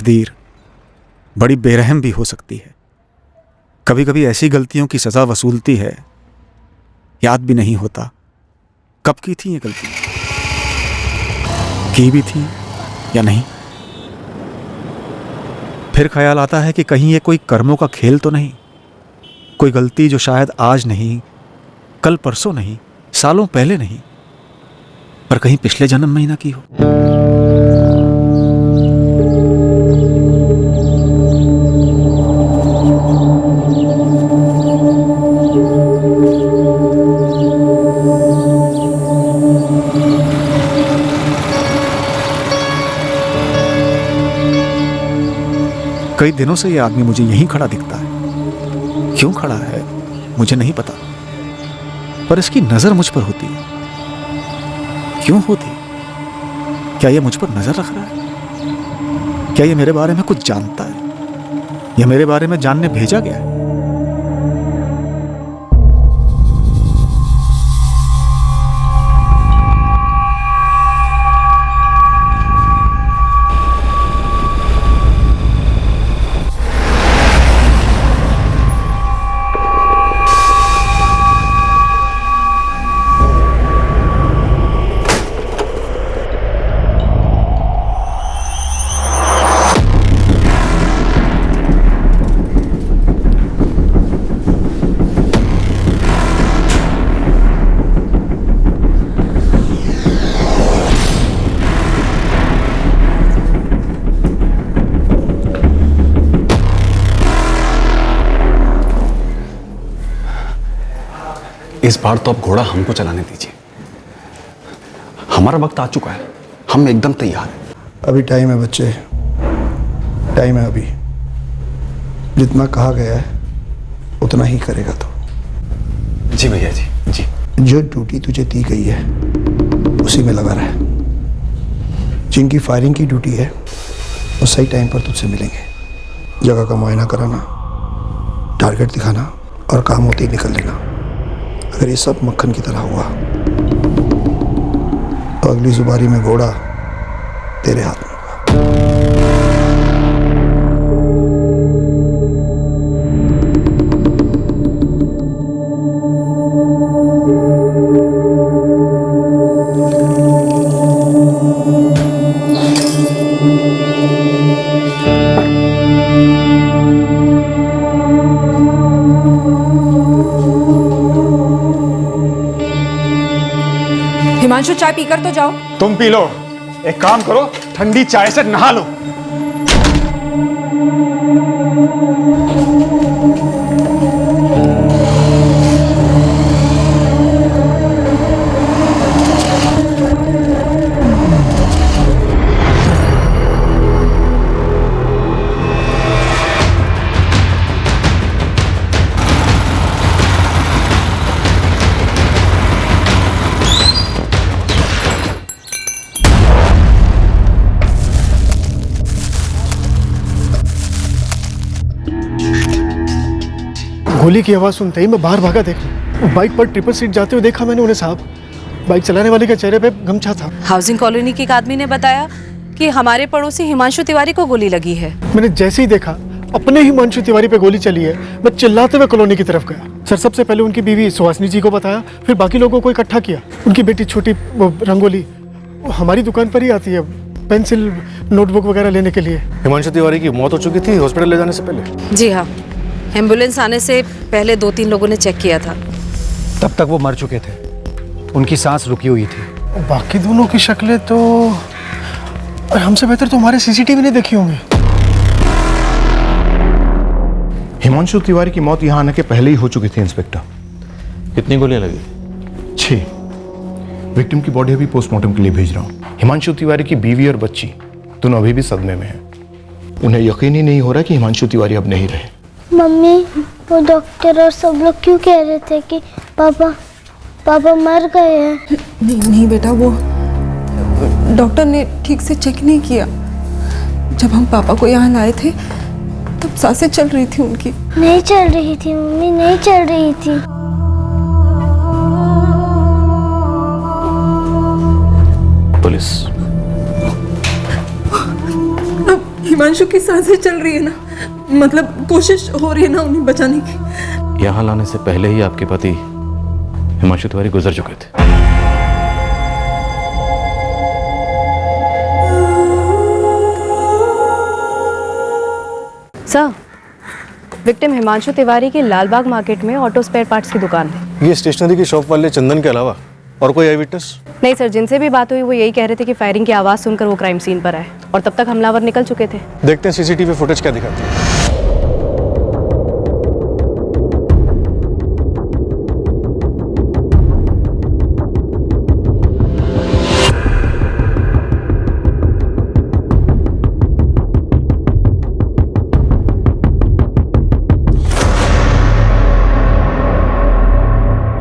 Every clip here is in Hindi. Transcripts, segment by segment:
तकदीर बड़ी बेरहम भी हो सकती है। कभी कभी ऐसी गलतियों की सजा वसूलती है, याद भी नहीं होता कब की थी ये गलती, की भी थी या नहीं। फिर ख्याल आता है कि कहीं ये कोई कर्मों का खेल तो नहीं, कोई गलती जो शायद आज नहीं, कल परसों नहीं, सालों पहले नहीं, पर कहीं पिछले जन्म में ही ना की हो। कई दिनों से ये आदमी मुझे यहीं खड़ा दिखता है। क्यों खड़ा है मुझे नहीं पता, पर इसकी नजर मुझ पर होती है। क्यों होती? क्या ये मुझ पर नजर रख रहा है? क्या ये मेरे बारे में कुछ जानता है या मेरे बारे में जानने भेजा गया है? इस बार तो अब घोड़ा हमको चलाने दीजिए। हमारा वक्त आ चुका है, हम एकदम तैयार हैं। अभी टाइम है बच्चे, टाइम है अभी। जितना कहा गया है उतना ही करेगा तो। जी भैया जी, जी। जो ड्यूटी तुझे दी गई है उसी में लगा रहा। जिनकी फायरिंग की ड्यूटी है वो सही टाइम पर तुझसे मिलेंगे। जगह का मुआयना कराना, टारगेट दिखाना और काम होते ही निकल लेना। अगर ये सब मक्खन की तरह हुआ तो अगली जुबारी में घोड़ा तेरे हाथ में होगा। हिमांशु, चाय पीकर तो जाओ। तुम पी लो। एक काम करो, ठंडी चाय से नहा लो। गोली की आवाज़ सुनते ही मैं बाहर भागा। देखा बाइक पर ट्रिपल सीट जाते हुए देखा मैंने उन्हें साहब। बाइक चलाने वाले के चेहरे पे गमछा था। हाउसिंग कॉलोनी के एक आदमी ने बताया कि हमारे पड़ोसी हिमांशु तिवारी को गोली लगी है। मैंने जैसे ही देखा अपने हिमांशु तिवारी पे गोली चली है, मैं चिल्लाते हुए कॉलोनी की तरफ गया। सर, सबसे पहले उनकी बीवी सुहासिनी जी को बताया, फिर बाकी लोगों को इकट्ठा किया। उनकी बेटी छोटी रंगोली हमारी दुकान पर ही आती है पेंसिल नोटबुक वगैरह लेने के लिए। हिमांशु तिवारी की मौत हो चुकी थी हॉस्पिटल ले जाने से पहले? जी हाँ, एम्बुलेंस आने से पहले 2-3 लोगों ने चेक किया था। तब तक वो मर चुके थे, उनकी सांस रुकी हुई थी। बाकी दोनों की शक्लें तो हमसे बेहतर तो हमारे सीसीटीवी ने देखी होंगे। हिमांशु तिवारी की मौत यहाँ आने के पहले ही हो चुकी थी इंस्पेक्टर। कितनी गोलियां लगी? 6। विक्टिम की बॉडी अभी पोस्टमार्टम के लिए भेज रहा हूँ। हिमांशु तिवारी की बीवी और बच्ची दोनों अभी भी सदमे में हैं। उन्हें यकीन ही नहीं हो रहा कि हिमांशु तिवारी अब नहीं रहे। मम्मी, वो डॉक्टर और सब लोग क्यों कह रहे थे कि पापा मर गए हैं? नहीं बेटा, वो डॉक्टर ने ठीक से चेक नहीं किया। जब हम पापा को यहाँ लाए थे तब सांसें चल रही थी उनकी। नहीं चल रही थी मम्मी, नहीं चल रही थी। पुलिस। हिमांशु की सांसें चल रही है ना, मतलब कोशिश हो रही है ना उन्हें बचाने की। यहाँ लाने से पहले ही आपके पति हिमांशु तिवारी गुजर चुके थे। सर, विक्टिम हिमांशु तिवारी की लालबाग मार्केट में ऑटो स्पेयर पार्ट्स की दुकान है। ये स्टेशनरी की शॉप वाले चंदन के अलावा और कोई आई विटनेस? नहीं सर, जिनसे भी बात हुई वो यही कह रहे थे कि फायरिंग की आवाज़ सुनकर वो क्राइम सीन पर आए और तब तक हमलावर निकल चुके थे। देखते हैं सीसीटीवी फुटेज क्या दिखाती है।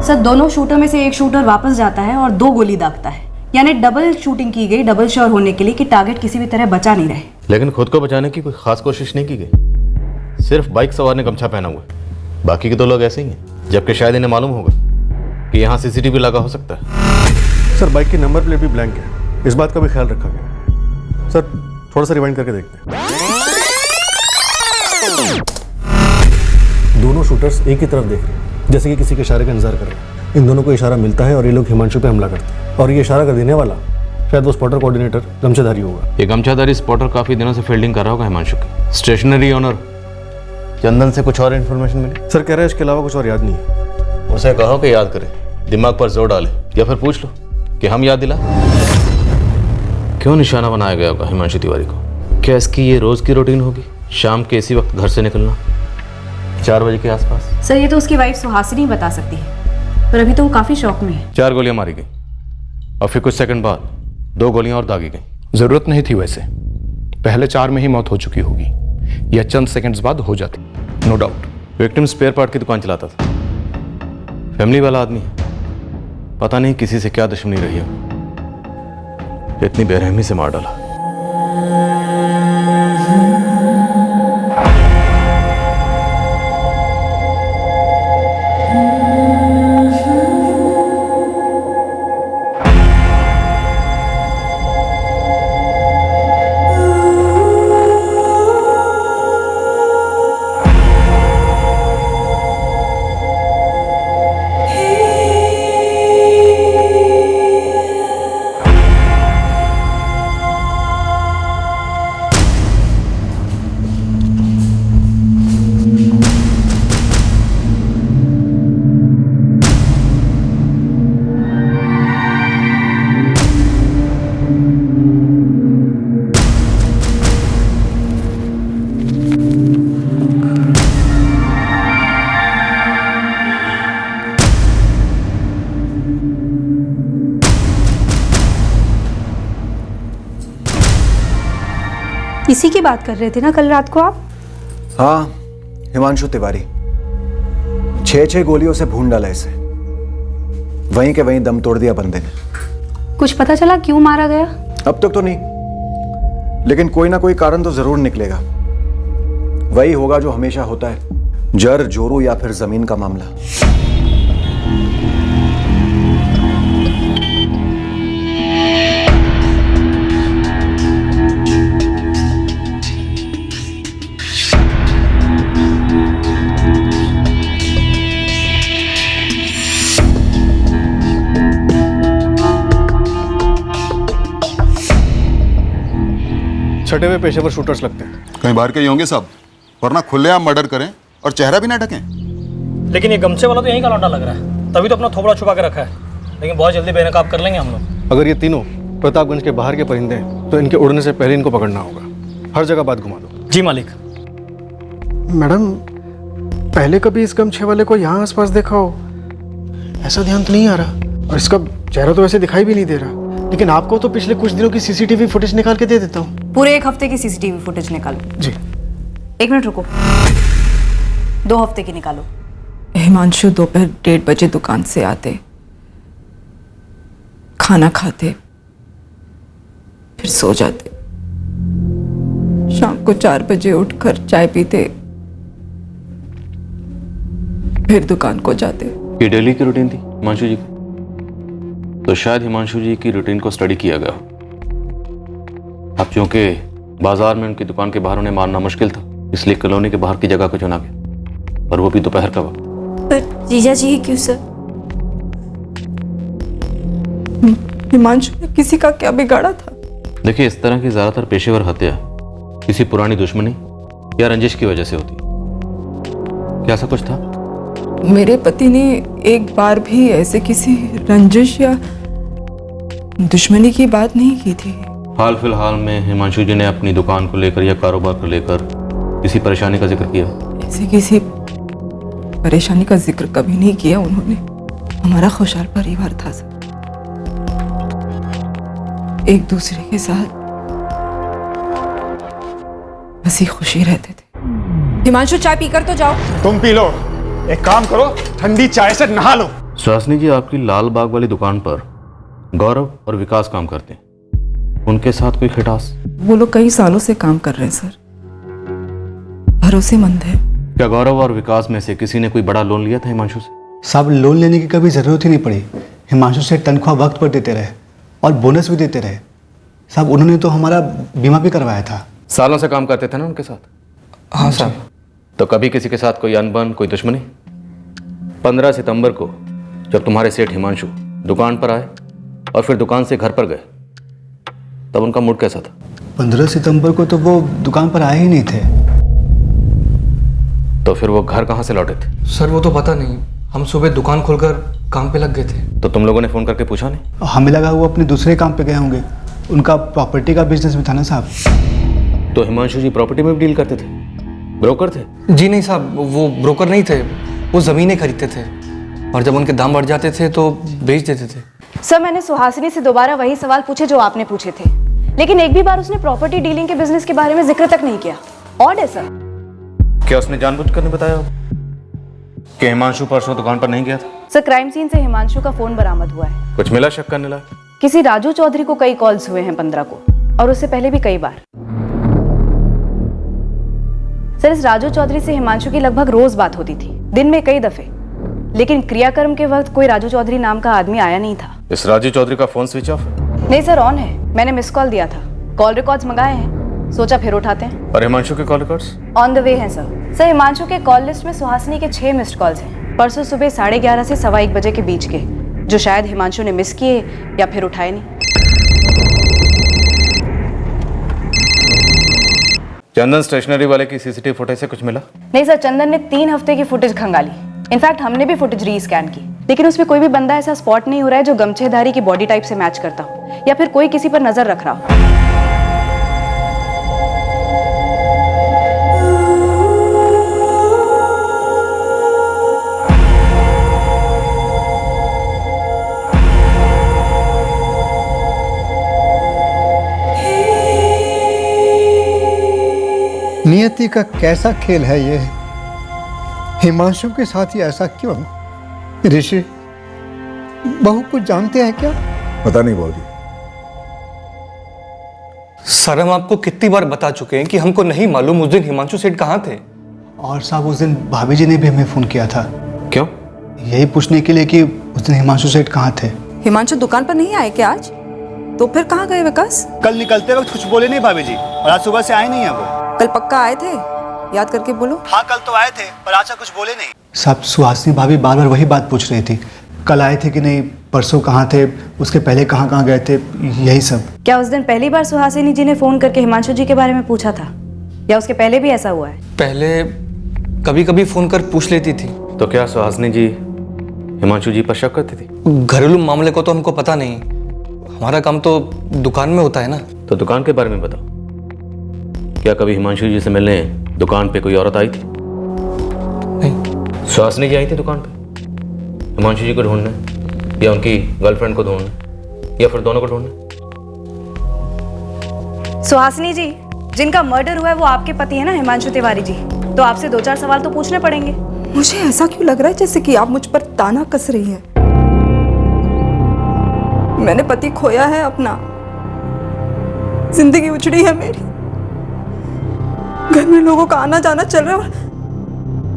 सर, दोनों शूटर में से एक शूटर वापस जाता है और 2 गोली दागता है, यानी डबल शूटिंग की गई, डबल श्योर होने के लिए कि टारगेट किसी भी तरह बचा नहीं रहे। लेकिन खुद को बचाने की कोई खास कोशिश नहीं की गई। सिर्फ बाइक सवार ने गमछा पहना हुआ है, बाकी के 2 लोग ऐसे ही हैं। जबकि शायद इन्हें मालूम होगा कि यहाँ सीसीटीवी लगा हो सकता है। सर, बाइक की नंबर प्लेट भी ब्लैंक है, इस बात का भी ख्याल रखा गया। सर, थोड़ा सा रिवाइंड करके देखते हैं। दोनों शूटर्स एक ही तरफ देख रहे हैं, जैसे कि किसी के इशारे का इंतजार कर रहे हैं। इन दोनों को इशारा मिलता है और ये लोग हिमांशु पे हमला करते हैं। और ये इशारा कर देने वाला शायद वो स्पॉटर कोऑर्डिनेटर गमछाधारी होगा। ये गमछाधारी स्पॉटर काफी दिनों से फील्डिंग कर रहा होगा हिमांशु की। स्टेशनरी ओनर चंदन से कुछ और इन्फॉर्मेशन मिली? सर, कह रहा है इसके अलावा कुछ और याद नहीं है। उसे कहो कि याद करे, दिमाग पर जोर डाले, या फिर पूछ लो कि हम याद दिला। क्यों निशाना बनाया गया होगा हिमांशु तिवारी को? क्या इसकी ये रोज की रूटीन होगी, शाम के इसी वक्त घर से निकलना 4 बजे के आसपास? सर, ये तो उसकी वाइफ सुहासिनी बता सकती है, पर अभी तो वो काफी शौक में है। 4 गोलियां मारी गई और फिर कुछ सेकंड बाद 2 गोलियां और दागी गई। जरूरत नहीं थी वैसे, पहले 4 में ही मौत हो चुकी होगी, या चंद सेकंड्स बाद हो जाती, no doubt. Victim spare part की दुकान चलाता था, फैमिली वाला आदमी है। पता नहीं किसी से क्या दुश्मनी रही है, इतनी बेरहमी से मार डाला। इसी की बात कर रहे थे ना कल रात को आप? हाँ, हिमांशु तिवारी। 6 गोलियों से भून डाला इसे, वहीं के वहीं दम तोड़ दिया बंदे ने। कुछ पता चला क्यों मारा गया? अब तक तो नहीं, लेकिन कोई ना कोई कारण तो जरूर निकलेगा। वही होगा जो हमेशा होता है, जर जोरू या फिर जमीन का मामला। छठे हुए पेशेवर शूटर्स लगते हैं। कहीं बाहर के ही होंगे सब, वरना खुलेआम मर्डर करें और चेहरा भी ना ढकें। लेकिन ये गमछे वाला तो यहीं का लौंडा लग रहा है, तभी तो अपना थोबड़ा छुपा के रखा है। लेकिन बहुत जल्दी बेनकाब कर लेंगे हम लोग। अगर ये तीनों प्रतापगंज के बाहर के परिंदे हैं तो इनके उड़ने से पहले इनको पकड़ना होगा। हर जगह बात घुमा दो। जी मालिक। मैडम, पहले कभी इस गमछे वाले को यहाँ आसपास देखा हो? ऐसा ध्यान तो नहीं आ रहा, और इसका चेहरा तो वैसे दिखाई भी नहीं दे रहा। लेकिन आपको तो पिछले कुछ दिनों की सीसीटीवी फुटेज निकाल के दे देता हूँ। पूरे 1 हफ्ते की सीसीटीवी फुटेज निकालो। जी। 1 मिनट रुको, 2 हफ्ते की निकालो। हिमांशु दोपहर 1:30 बजे दुकान से आते, खाना खाते, फिर सो जाते। शाम को 4 बजे उठकर चाय पीते, फिर दुकान को जाते। ये डेली की रूटीन थी हिमांशु जी की, तो शायद हिमांशु जी की रूटीन को स्टडी किया गया। अब चूंकि बाजार में उनकी दुकान के बाहर उन्हें मारना मुश्किल था, इसलिए कॉलोनी के बाहर की जगह को चुना गया, और वो भी दोपहर का वक्त। पर जीजा जी क्यों सर? हिमांशु ने किसी का क्या बिगाड़ा था? देखिए, इस तरह की ज्यादातर पेशेवर हत्या किसी पुरानी दुश्मनी या रंजिश की वजह से होती है। क्या ऐसा कुछ था? मेरे पति ने एक बार भी ऐसे किसी रंजिश या दुश्मनी की बात नहीं की थी। हाल फिलहाल में हिमांशु जी ने अपनी दुकान को लेकर या कारोबार को लेकर किसी परेशानी का जिक्र किया? ऐसे किसी परेशानी का जिक्र कभी नहीं किया उन्होंने। हमारा खुशहाल परिवार था सर, एक दूसरे के साथ हंसी खुशी रहते थे। हिमांशु चाय पीकर तो जाओ। तुम पी लो, एक काम करो, ठंडी चाय से नहा लो। सुहासिनी जी, आपकी लाल बाग वाली दुकान पर गौरव और विकास काम करते हैं, उनके साथ कोई खटास? वो लोग कई सालों से काम कर रहे हैं सर, भरोसेमंद है। क्या गौरव और विकास में से किसी ने कोई बड़ा लोन लिया था हिमांशु से? साहब, लोन लेने की कभी ज़रूरत ही नहीं पड़ी। हिमांशु से तनख्वाह वक्त पर देते रहे और बोनस भी देते रहे। साहब, उन्होंने तो हमारा बीमा भी करवाया था। सालों से काम करते थे ना उनके साथ? हाँ साहब। तो कभी किसी के साथ कोई अनबन, कोई दुश्मनी? 15 सितंबर को जब तुम्हारे सेठ हिमांशु दुकान पर आए और फिर दुकान से घर पर गए, तब उनका मूड कैसा था? 15 सितंबर को तो वो दुकान पर आए ही नहीं थे। तो फिर वो घर कहाँ से लौटे थे? सर वो तो पता नहीं, हम सुबह दुकान खोलकर काम पे लग गए थे। तो तुम लोगों ने फोन करके पूछा नहीं? हमें लगा वो अपने दूसरे काम पे गए होंगे, उनका प्रॉपर्टी का बिजनेस भी था ना साहब। तो हिमांशु जी प्रॉपर्टी में भी डील करते थे? ब्रोकर थे? जी नहीं साहब, वो ब्रोकर नहीं थे, वो ज़मीनें खरीदते थे और जब उनके दाम बढ़ जाते थे तो बेच देते थे। सर, मैंने सुहासिनी से दोबारा वही सवाल पूछे जो आपने पूछे थे, लेकिन एक भी बार उसने प्रॉपर्टी डीलिंग के बिजनेस के बारे में जिक्र तक नहीं किया। ऑड है सर। क्या उसने जानबूझकर नहीं बताया कि हिमांशु परसों दुकान पर नहीं गया था? सर, क्राइम सीन से हिमांशु का फोन बरामद हुआ है। कुछ मिला शक करने लायक? किसी राजू चौधरी को कई कॉल्स हुए हैं 15 को, और उससे पहले भी कई बार। सर, इस राजू चौधरी से हिमांशु की लगभग रोज बात होती थी, दिन में कई दफे, लेकिन क्रियाक्रम के वक्त कोई राजू चौधरी नाम का आदमी आया नहीं था। इस राजू चौधरी का फोन स्विच ऑफ? नहीं सर, ऑन है। मैंने मिस कॉल दिया था, कॉल रिकॉर्ड्स मंगाए हैं, सोचा फिर उठाते हैं। और हिमांशु के call records? On the way हैं सर। सर, हिमांशु के कॉल लिस्ट में सुहासिनी के 6 मिस्ड कॉल्स हैं, परसों सुबह 11:30 से 1:15 बजे के बीच के, जो शायद हिमांशु ने मिस किए या फिर उठाए नहीं। चंदन स्टेशनरी वाले की सीसीटीवी फुटेज से कुछ मिला? नहीं सर, चंदन ने 3 हफ्ते की फुटेज खंगाली। इनफैक्ट हमने भी फुटेज रीस्कैन की, लेकिन उसमें कोई भी बंदा ऐसा स्पॉट नहीं हो रहा है जो गमछेधारी की बॉडी टाइप से मैच करता हो, या फिर कोई किसी पर नजर रख रहा हो। नियति का कैसा खेल है ये? हिमांशु के साथ ही ऐसा क्यों? ऋषि, बहू कुछ जानते हैं क्या? पता नहीं बाबूजी। सर, हम आपको कितनी बार बता चुके हैं कि हमको नहीं मालूम उस दिन हिमांशु सेठ कहाँ थे। और साहब, उस दिन भाभी जी ने भी हमें फ़ोन किया था। क्यों? यही पूछने के लिए कि उस दिन हिमांशु सेठ कहाँ थे। हिमांशु दुकान पर नहीं आए क्या आज? तो फिर कहाँ गए विकास? कल निकलते वक्त कुछ बोले नहीं भाभी जी, और आज सुबह से आए नहीं है वो। कल पक्का आए थे? याद करके बोलो। हाँ, कल तो आए थे, पर आज कुछ बोले नहीं। साहब, सुहासिनी भाभी बार बार वही बात पूछ रही थी, कल आए थे कि नहीं, परसों कहाँ थे, उसके पहले कहाँ कहाँ गए थे, यही सब। क्या उस दिन पहली बार सुहासिनी जी ने फोन करके हिमांशु जी के बारे में पूछा था, या उसके पहले भी ऐसा हुआ है? पहले कभी कभी फोन कर पूछ लेती थी। तो क्या सुहासिनी जी हिमांशु जी पर शक करती थी? घरेलू मामले को तो हमको पता नहीं, हमारा काम तो दुकान में होता है ना। तो दुकान के बारे में बताओ, क्या कभी हिमांशु जी से मिलने दुकान पे कोई औरत आई थी? नहीं। सुहासिनी जी आई थी दुकान पे हिमांशु जी को ढूंढने, या उनकी गर्लफ्रेंड को ढूंढने, या फिर दोनों को ढूंढने? सुहासिनी जी, जिनका मर्डर हुआ है वो आपके पति है ना, हिमांशु तिवारी जी, तो आपसे 2-4 सवाल तो पूछने पड़ेंगे। मुझे ऐसा क्यों लग रहा है जैसे कि आप मुझ पर ताना कस रही है? मैंने पति खोया है अपना, जिंदगी उजड़ी है मेरी, घर में लोगों का आना जाना चल रहा है,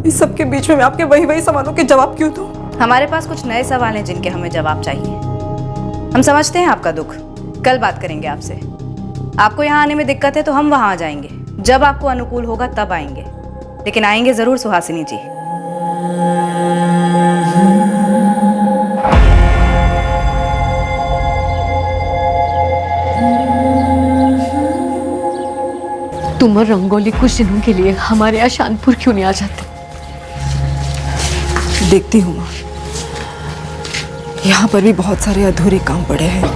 इस सब के बीच में मैं आपके वही सवालों के जवाब क्यों दूं? हमारे पास कुछ नए सवाल हैं जिनके हमें जवाब चाहिए। हम समझते हैं आपका दुख, कल बात करेंगे आपसे। आपको यहाँ आने में दिक्कत है तो हम वहाँ आ जाएंगे, जब आपको अनुकूल होगा तब आएंगे, लेकिन आएंगे जरूर सुहासिनी जी। तुम और रंगोली कुछ दिनों के लिए हमारे यहाँ शानपुर क्यों नहीं आ जाते? देखती हूँ माँ, यहाँ पर भी बहुत सारे अधूरे काम पड़े हैं,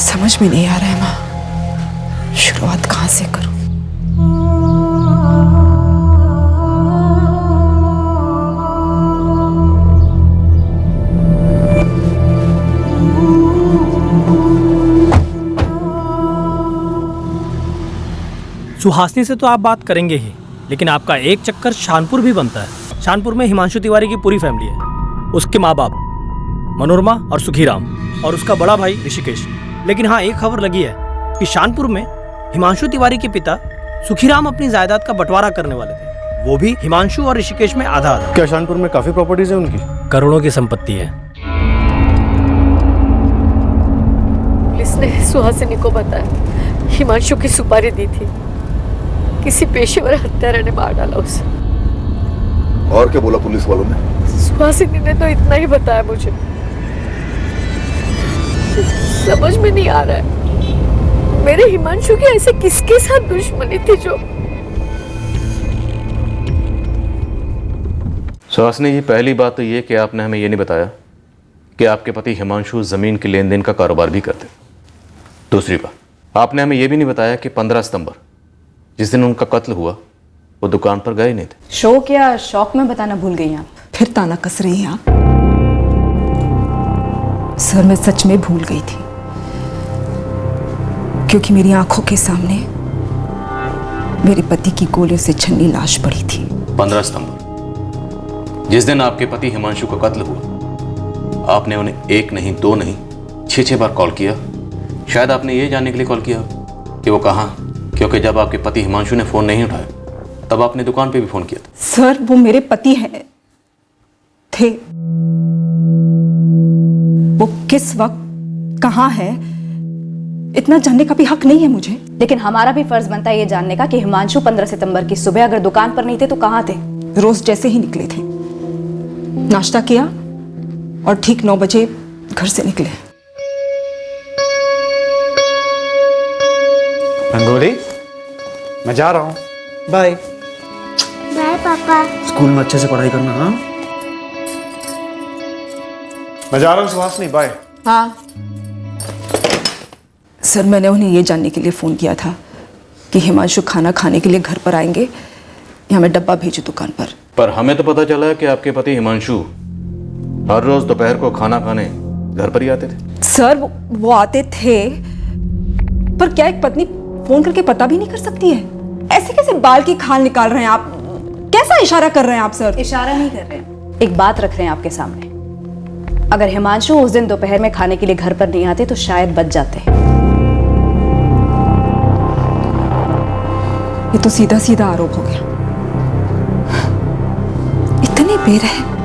समझ में नहीं आ रहा है माँ, शुरुआत कहाँ से करूँ। सुहासिनी से तो आप बात करेंगे ही, लेकिन आपका एक चक्कर शानपुर भी बनता है। शानपुर में हिमांशु तिवारी की पूरी फैमिली है, उसके माँ बाप मनोरमा और सुखीराम और उसका बड़ा भाई ऋषिकेश। लेकिन हाँ, एक खबर लगी है कि शानपुर में हिमांशु तिवारी के पिता सुखीराम अपनी जायदाद का बंटवारा करने वाले थे, वो भी हिमांशु और ऋषिकेश में आधा आधा। क्या शानपुर में काफी प्रॉपर्टीज है उनकी? करोड़ों की संपत्ति है। पुलिस ने सुहासिनी को बताया हिमांशु की सुपारी दी थी, किसी पेशेवर हत्यारे ने मार डाला उसे। और क्या बोला पुलिस वालों ने? सुहासिनी ने तो इतना ही बताया मुझे। समझ में नहीं आ रहा है मेरे हिमांशु की ऐसे किसके साथ दुश्मनी थी जो। सुहासिनी जी, पहली बात तो ये कि आपने हमें ये नहीं बताया कि आपके पति हिमांशु जमीन के लेन देन का कारोबार भी करते। दूसरी बात, आपने हमें ये भी नहीं बताया कि 15 सितंबर जिस दिन उनका कत्ल हुआ वो दुकान पर गए नहीं थे। शौक या शौक में बताना भूल गई आप? फिर ताना कस रही हैं आप? सर, मैं सच में भूल गई थी, क्योंकि मेरी आंखों के सामने मेरे पति की गोलियों से छन्नी लाश पड़ी थी। 15 सितंबर जिस दिन आपके पति हिमांशु का कत्ल हुआ, आपने उन्हें एक नहीं, दो नहीं, 6 बार कॉल किया। शायद आपने ये जानने के लिए कॉल किया कि वो कहाँ, क्योंकि जब आपके पति हिमांशु ने फोन नहीं उठाया तब आपने दुकान पे भी फोन किया था। सर, वो मेरे पति हैं थे, वो किस वक्त कहाँ है इतना जानने का भी हक नहीं है मुझे। लेकिन हमारा भी फर्ज बनता है ये जानने का कि हिमांशु 15 सितंबर की सुबह अगर दुकान पर नहीं थे तो कहाँ थे? रोज जैसे ही निकले थे, नाश्ता किया और ठीक 9 बजे घर से निकले। रंगोली, मैं जा रहा हूँ, बाय। बाय पापा। स्कूल में अच्छे से पढ़ाई करना। हाँ, मैं जा रहा हूँ सुहासिनी, बाय। हाँ सर, मैंने उन्हें ये जानने के लिए फ़ोन किया था कि हिमांशु खाना खाने के लिए घर पर आएंगे या मैं डब्बा भेजूं दुकान पर हमें तो पता चला कि आपके पति हिमांशु हर रोज दोपहर को खाना खाने घर पर ही आते थे। सर, वो आते थे, पर क्या एक पत्नी फोन करके पता भी नहीं कर सकती है? ऐसे कैसे बाल की खाल निकाल रहे हैं आप? कैसा इशारा कर रहे हैं आप सर? इशारा नहीं कर रहे हैं, एक बात रख रहे हैं आपके सामने। अगर हिमांशु उस दिन दोपहर में खाने के लिए घर पर नहीं आते तो शायद बच जाते। ये तो सीधा सीधा आरोप हो गया। इतने बेरहम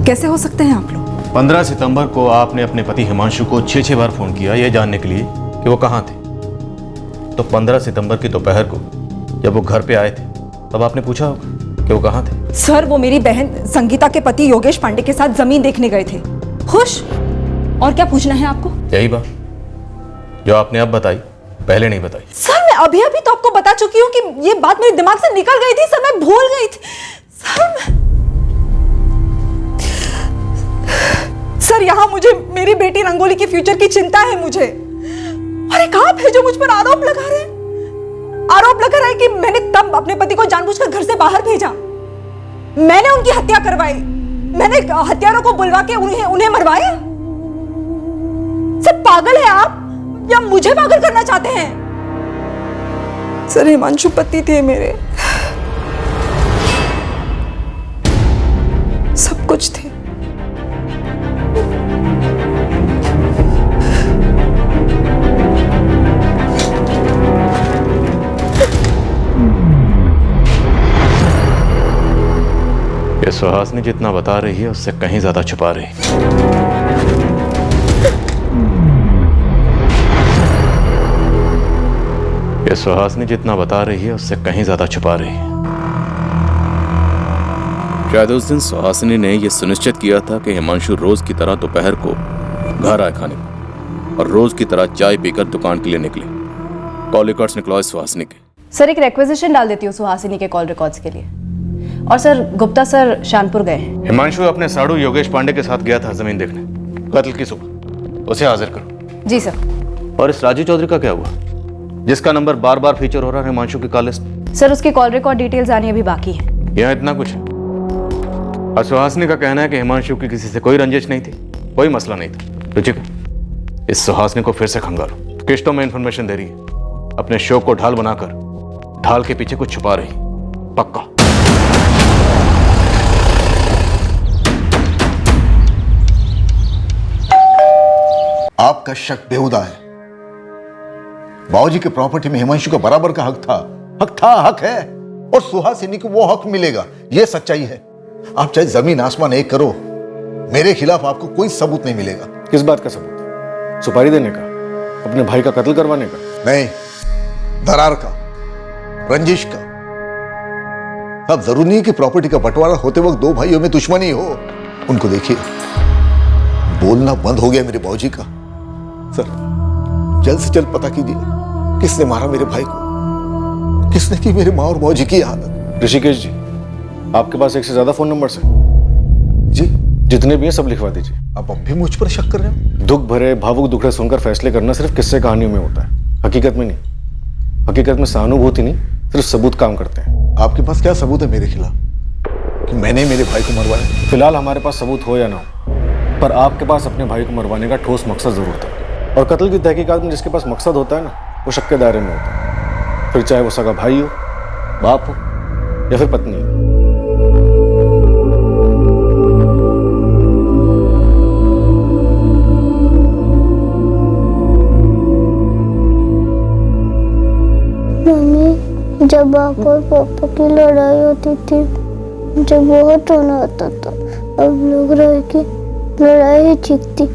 कैसे हो सकते हैं आप लोग? 15 सितंबर को आपने अपने पति हिमांशु को 6 बार फोन किया यह जानने के लिए कि वो कहाँ थे। तो 15 सितंबर की दोपहर को जब वो घर पे आए थे तब आपने पूछा होगा कि वो कहाँ थे। सर, वो मेरी बहन संगीता के पति योगेश पांडे के साथ जमीन देखने गए थे। खुश? और क्या पूछना है आपको? यही बात जो आपने अब बताई, पहले नहीं बताई। सर, मैं अभी तो आपको बता चुकी हूँ कि ये बात मेरे दिमाग से निकल गई थी सर, मैं भूल गई थी सर, यहाँ मुझे मेरी बेटी रंगोली के फ्यूचर की चिंता है मुझे। और एक आप है जो मुझ पर आरोप लगा रहे हैं कि मैंने तब अपने पति को जानबूझकर घर से बाहर भेजा, मैंने उनकी हत्या करवाई, मैंने हत्यारों को बुलवा के उन्हें मरवाया। सर, पागल है आप या मुझे पागल करना चाहते हैं? सर, हिमांशु पति थे मेरे, सब कुछ थे। ये सुहासिनी जितना बता रही है उससे कहीं ज्यादा छुपा रही है। ये सुहासिनी जितना बता रही है उससे कहीं ज्यादा छुपा रही है। शायद उस दिन सुहासिनी ने यह सुनिश्चित किया था कि हिमांशु रोज की तरह दोपहर को घर आए खाने को, और रोज की तरह चाय पीकर दुकान के लिए निकले। कॉल रिकॉर्ड्स निकलवाए सुहासिनी के। सर एक रिक्वेजिशन डाल देती हूँ सुहासिनी के कॉल रिकॉर्ड्स के लिए। और सर गुप्ता सर शानपुर गए हैं। हिमांशु अपने साड़ू योगेश पांडे के साथ गया था जमीन देखने कत्ल की सुबह, उसे हाजिर करो। जी सर। और इस राजू चौधरी का क्या हुआ जिसका नंबर बार बार फीचर हो रहा है हिमांशु की कॉल लिस्ट? सर उसकी कॉल रिकॉर्ड डिटेल्स आनी अभी बाकी है। यहाँ इतना कुछ है। और सुहासिनी का कहना है कि हिमांशु की किसी से कोई रंजिश नहीं थी, कोई मसला नहीं था। रुचिका, इस सुहासिनी को फिर से खंगालो। किश्तों में इंफॉर्मेशन दे रही है, अपने शो को ढाल बनाकर ढाल के पीछे कुछ छुपा रही। पक्का। आपका शक बेहुदा है। बाबूजी के प्रॉपर्टी में हिमांशु का बराबर का हक था, हक है, और सुहासिनी को वो हक मिलेगा, ये सच्चाई है। आप चाहे जमीन आसमान एक करो, मेरे खिलाफ आपको कोई सबूत नहीं मिलेगा। किस बात का सबूत? सुपारी देने का? अपने भाई का कत्ल करवाने का? नहीं, दरार का, रंजिश का। अब जरूरी नहीं कि प्रॉपर्टी का बंटवारा होते वक्त दो भाइयों में दुश्मनी हो। उनको देखिए, बोलना बंद हो गया मेरे बाबूजी का। सर, जल्द से जल्द पता कीजिए किसने मारा मेरे भाई को, किसने की मेरे माँ और बाबूजी की हालत। ऋषिकेश जी, आपके पास एक से ज्यादा फोन नंबर्स हैं? जी, जितने भी हैं सब लिखवा दीजिए। आप अब भी मुझ पर शक कर रहे हो? दुख भरे भावुक दुखड़े सुनकर फैसले करना सिर्फ किस्से कहानियों में होता है, हकीकत में नहीं। हकीकत में सहानुभूति नहीं, सिर्फ सबूत काम करते हैं। आपके पास क्या सबूत है मेरे खिलाफ कि मैंने मेरे भाई को मरवाया? फिलहाल हमारे पास सबूत हो या ना हो, पर आपके पास अपने भाई को मरवाने का ठोस मकसद जरूर था। और कत्ल की तहकीकात में जिसके पास मकसद होता है ना, वो शक के दायरे में होता है, फिर चाहे वो सगा भाई हो, बाप हो या फिर पत्नी हो। मम्मी, जब आप और पापा की लड़ाई होती थी मुझे बहुत रोना आता था। अब लोग रहे कि लड़ाई ही ठीक थी,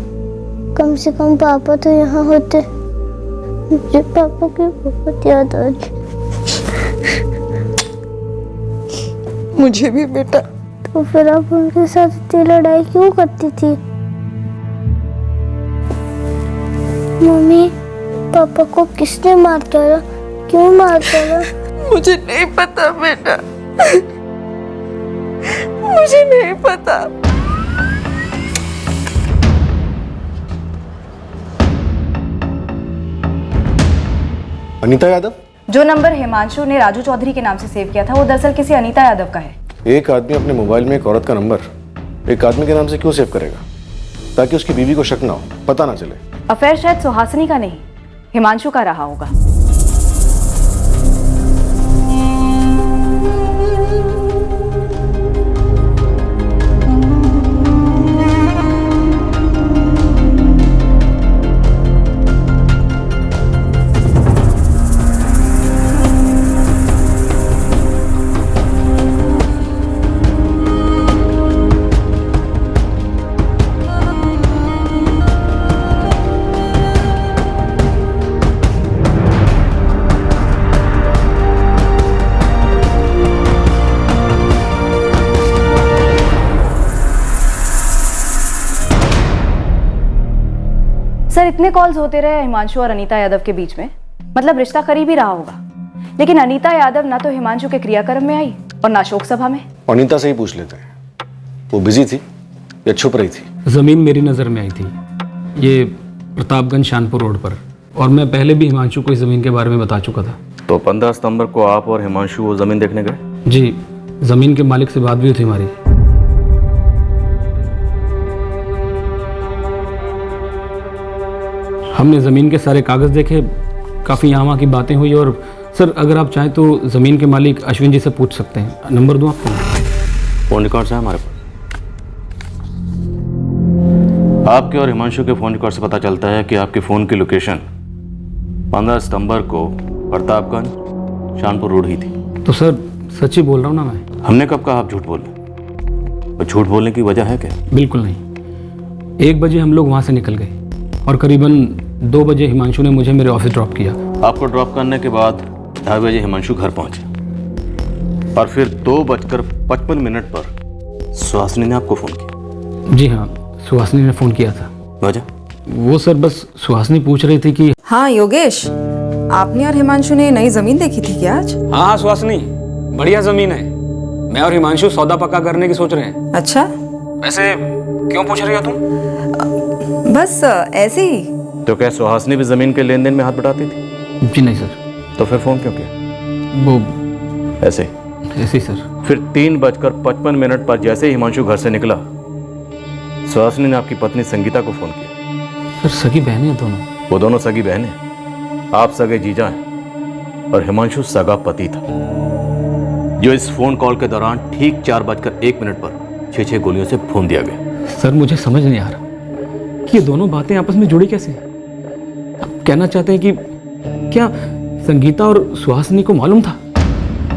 कम से कम पापा तो यहाँ होते। मुझे पापा की बहुत याद आ रही। मुझे भी बेटा। तो फिर आप उनके साथ इतनी लड़ाई क्यों करती थी? मम्मी, पापा को किसने मार डाला? क्यों मार डाला? मुझे नहीं पता बेटा, मुझे नहीं पता। अनीता यादव? जो नंबर हिमांशु ने राजू चौधरी के नाम से सेव किया था वो दरअसल किसी अनीता यादव का है। एक आदमी अपने मोबाइल में एक औरत का नंबर एक आदमी के नाम से क्यों सेव करेगा? ताकि उसकी बीवी को शक ना हो, पता ना चले। अफेयर शायद सुहासिनी का नहीं, हिमांशु का रहा होगा। सर इतने कॉल्स होते रहे हिमांशु और अनीता यादव के बीच में, मतलब रिश्ता करीब ही रहा होगा। लेकिन अनीता यादव ना तो हिमांशु के क्रियाक्रम में आई और ना शोक सभा में। अनीता से ही पूछ लेते हैं, वो बिजी थी या छुप रही थी? जमीन मेरी नज़र में आई थी, ये प्रतापगंज शानपुर रोड पर, और मैं पहले भी हिमांशु को इस जमीन के बारे में बता चुका था। तो 15 सितंबर को आप और हिमांशु वो जमीन देखने गए? जी, जमीन के मालिक से बात भी हुई थी हमारी। हमने ज़मीन के सारे कागज़ देखे, काफ़ी यहाँ वहाँ की बातें हुई। और सर अगर आप चाहें तो ज़मीन के मालिक अश्विन जी से पूछ सकते हैं। नंबर दूँ आपको? फोन रिकॉर्ड्स है हमारे पास। आपके और हिमांशु के फ़ोन रिकॉर्ड से पता चलता है कि आपके फ़ोन की लोकेशन 15 सितंबर को प्रतापगंज शानपुर रोड ही थी। तो सर सच ही बोल रहा हूँ ना मैं। हमने कब कहा आप झूठ बोल रहे? और झूठ बोलने की वजह है क्या? बिल्कुल नहीं। 1 बजे हम लोग वहाँ से निकल गए और करीबन 2 बजे हिमांशु ने मुझे मेरे ऑफिस ड्रॉप किया। आपको ड्रॉप करने के बाद 2:30 बजे हिमांशु घर पहुंचे और फिर 2:55 पर सुहासिनी ने आपको फ़ोन किया। जी हाँ, सुहासिनी ने फ़ोन किया था। वजह? वो सर बस सुहासिनी पूछ रही थी कि हाँ योगेश, आपने और हिमांशु ने नई जमीन देखी थी क्या आज? हाँ सुहासिनी, बढ़िया ज़मीन है। मैं और हिमांशु सौदा पक्का करने की सोच रहे हैं। अच्छा, वैसे क्यों पूछ रही हो तुम? बस ऐसे ही। तो क्या सुहासिनी भी ज़मीन के लेन देन में हाथ बटाती थी? जी नहीं सर। तो फिर फ़ोन क्यों किया? वो ऐसे ही सर। फिर 3:55 पर जैसे ही हिमांशु घर से निकला, सुहासिनी ने आपकी पत्नी संगीता को फ़ोन किया। सर सगी बहनें हैं दोनों। वो दोनों सगी बहनें, आप सगे जीजा हैं और हिमांशु सगा पति था, जो इस फोन कॉल के दौरान ठीक 4:01 पर 6 गोलियों से भून दिया गया। सर मुझे समझ नहीं आ रहा कि ये दोनों बातें आपस में जुड़ी कैसे। आप कहना चाहते हैं कि क्या संगीता और सुहासिनी को मालूम था?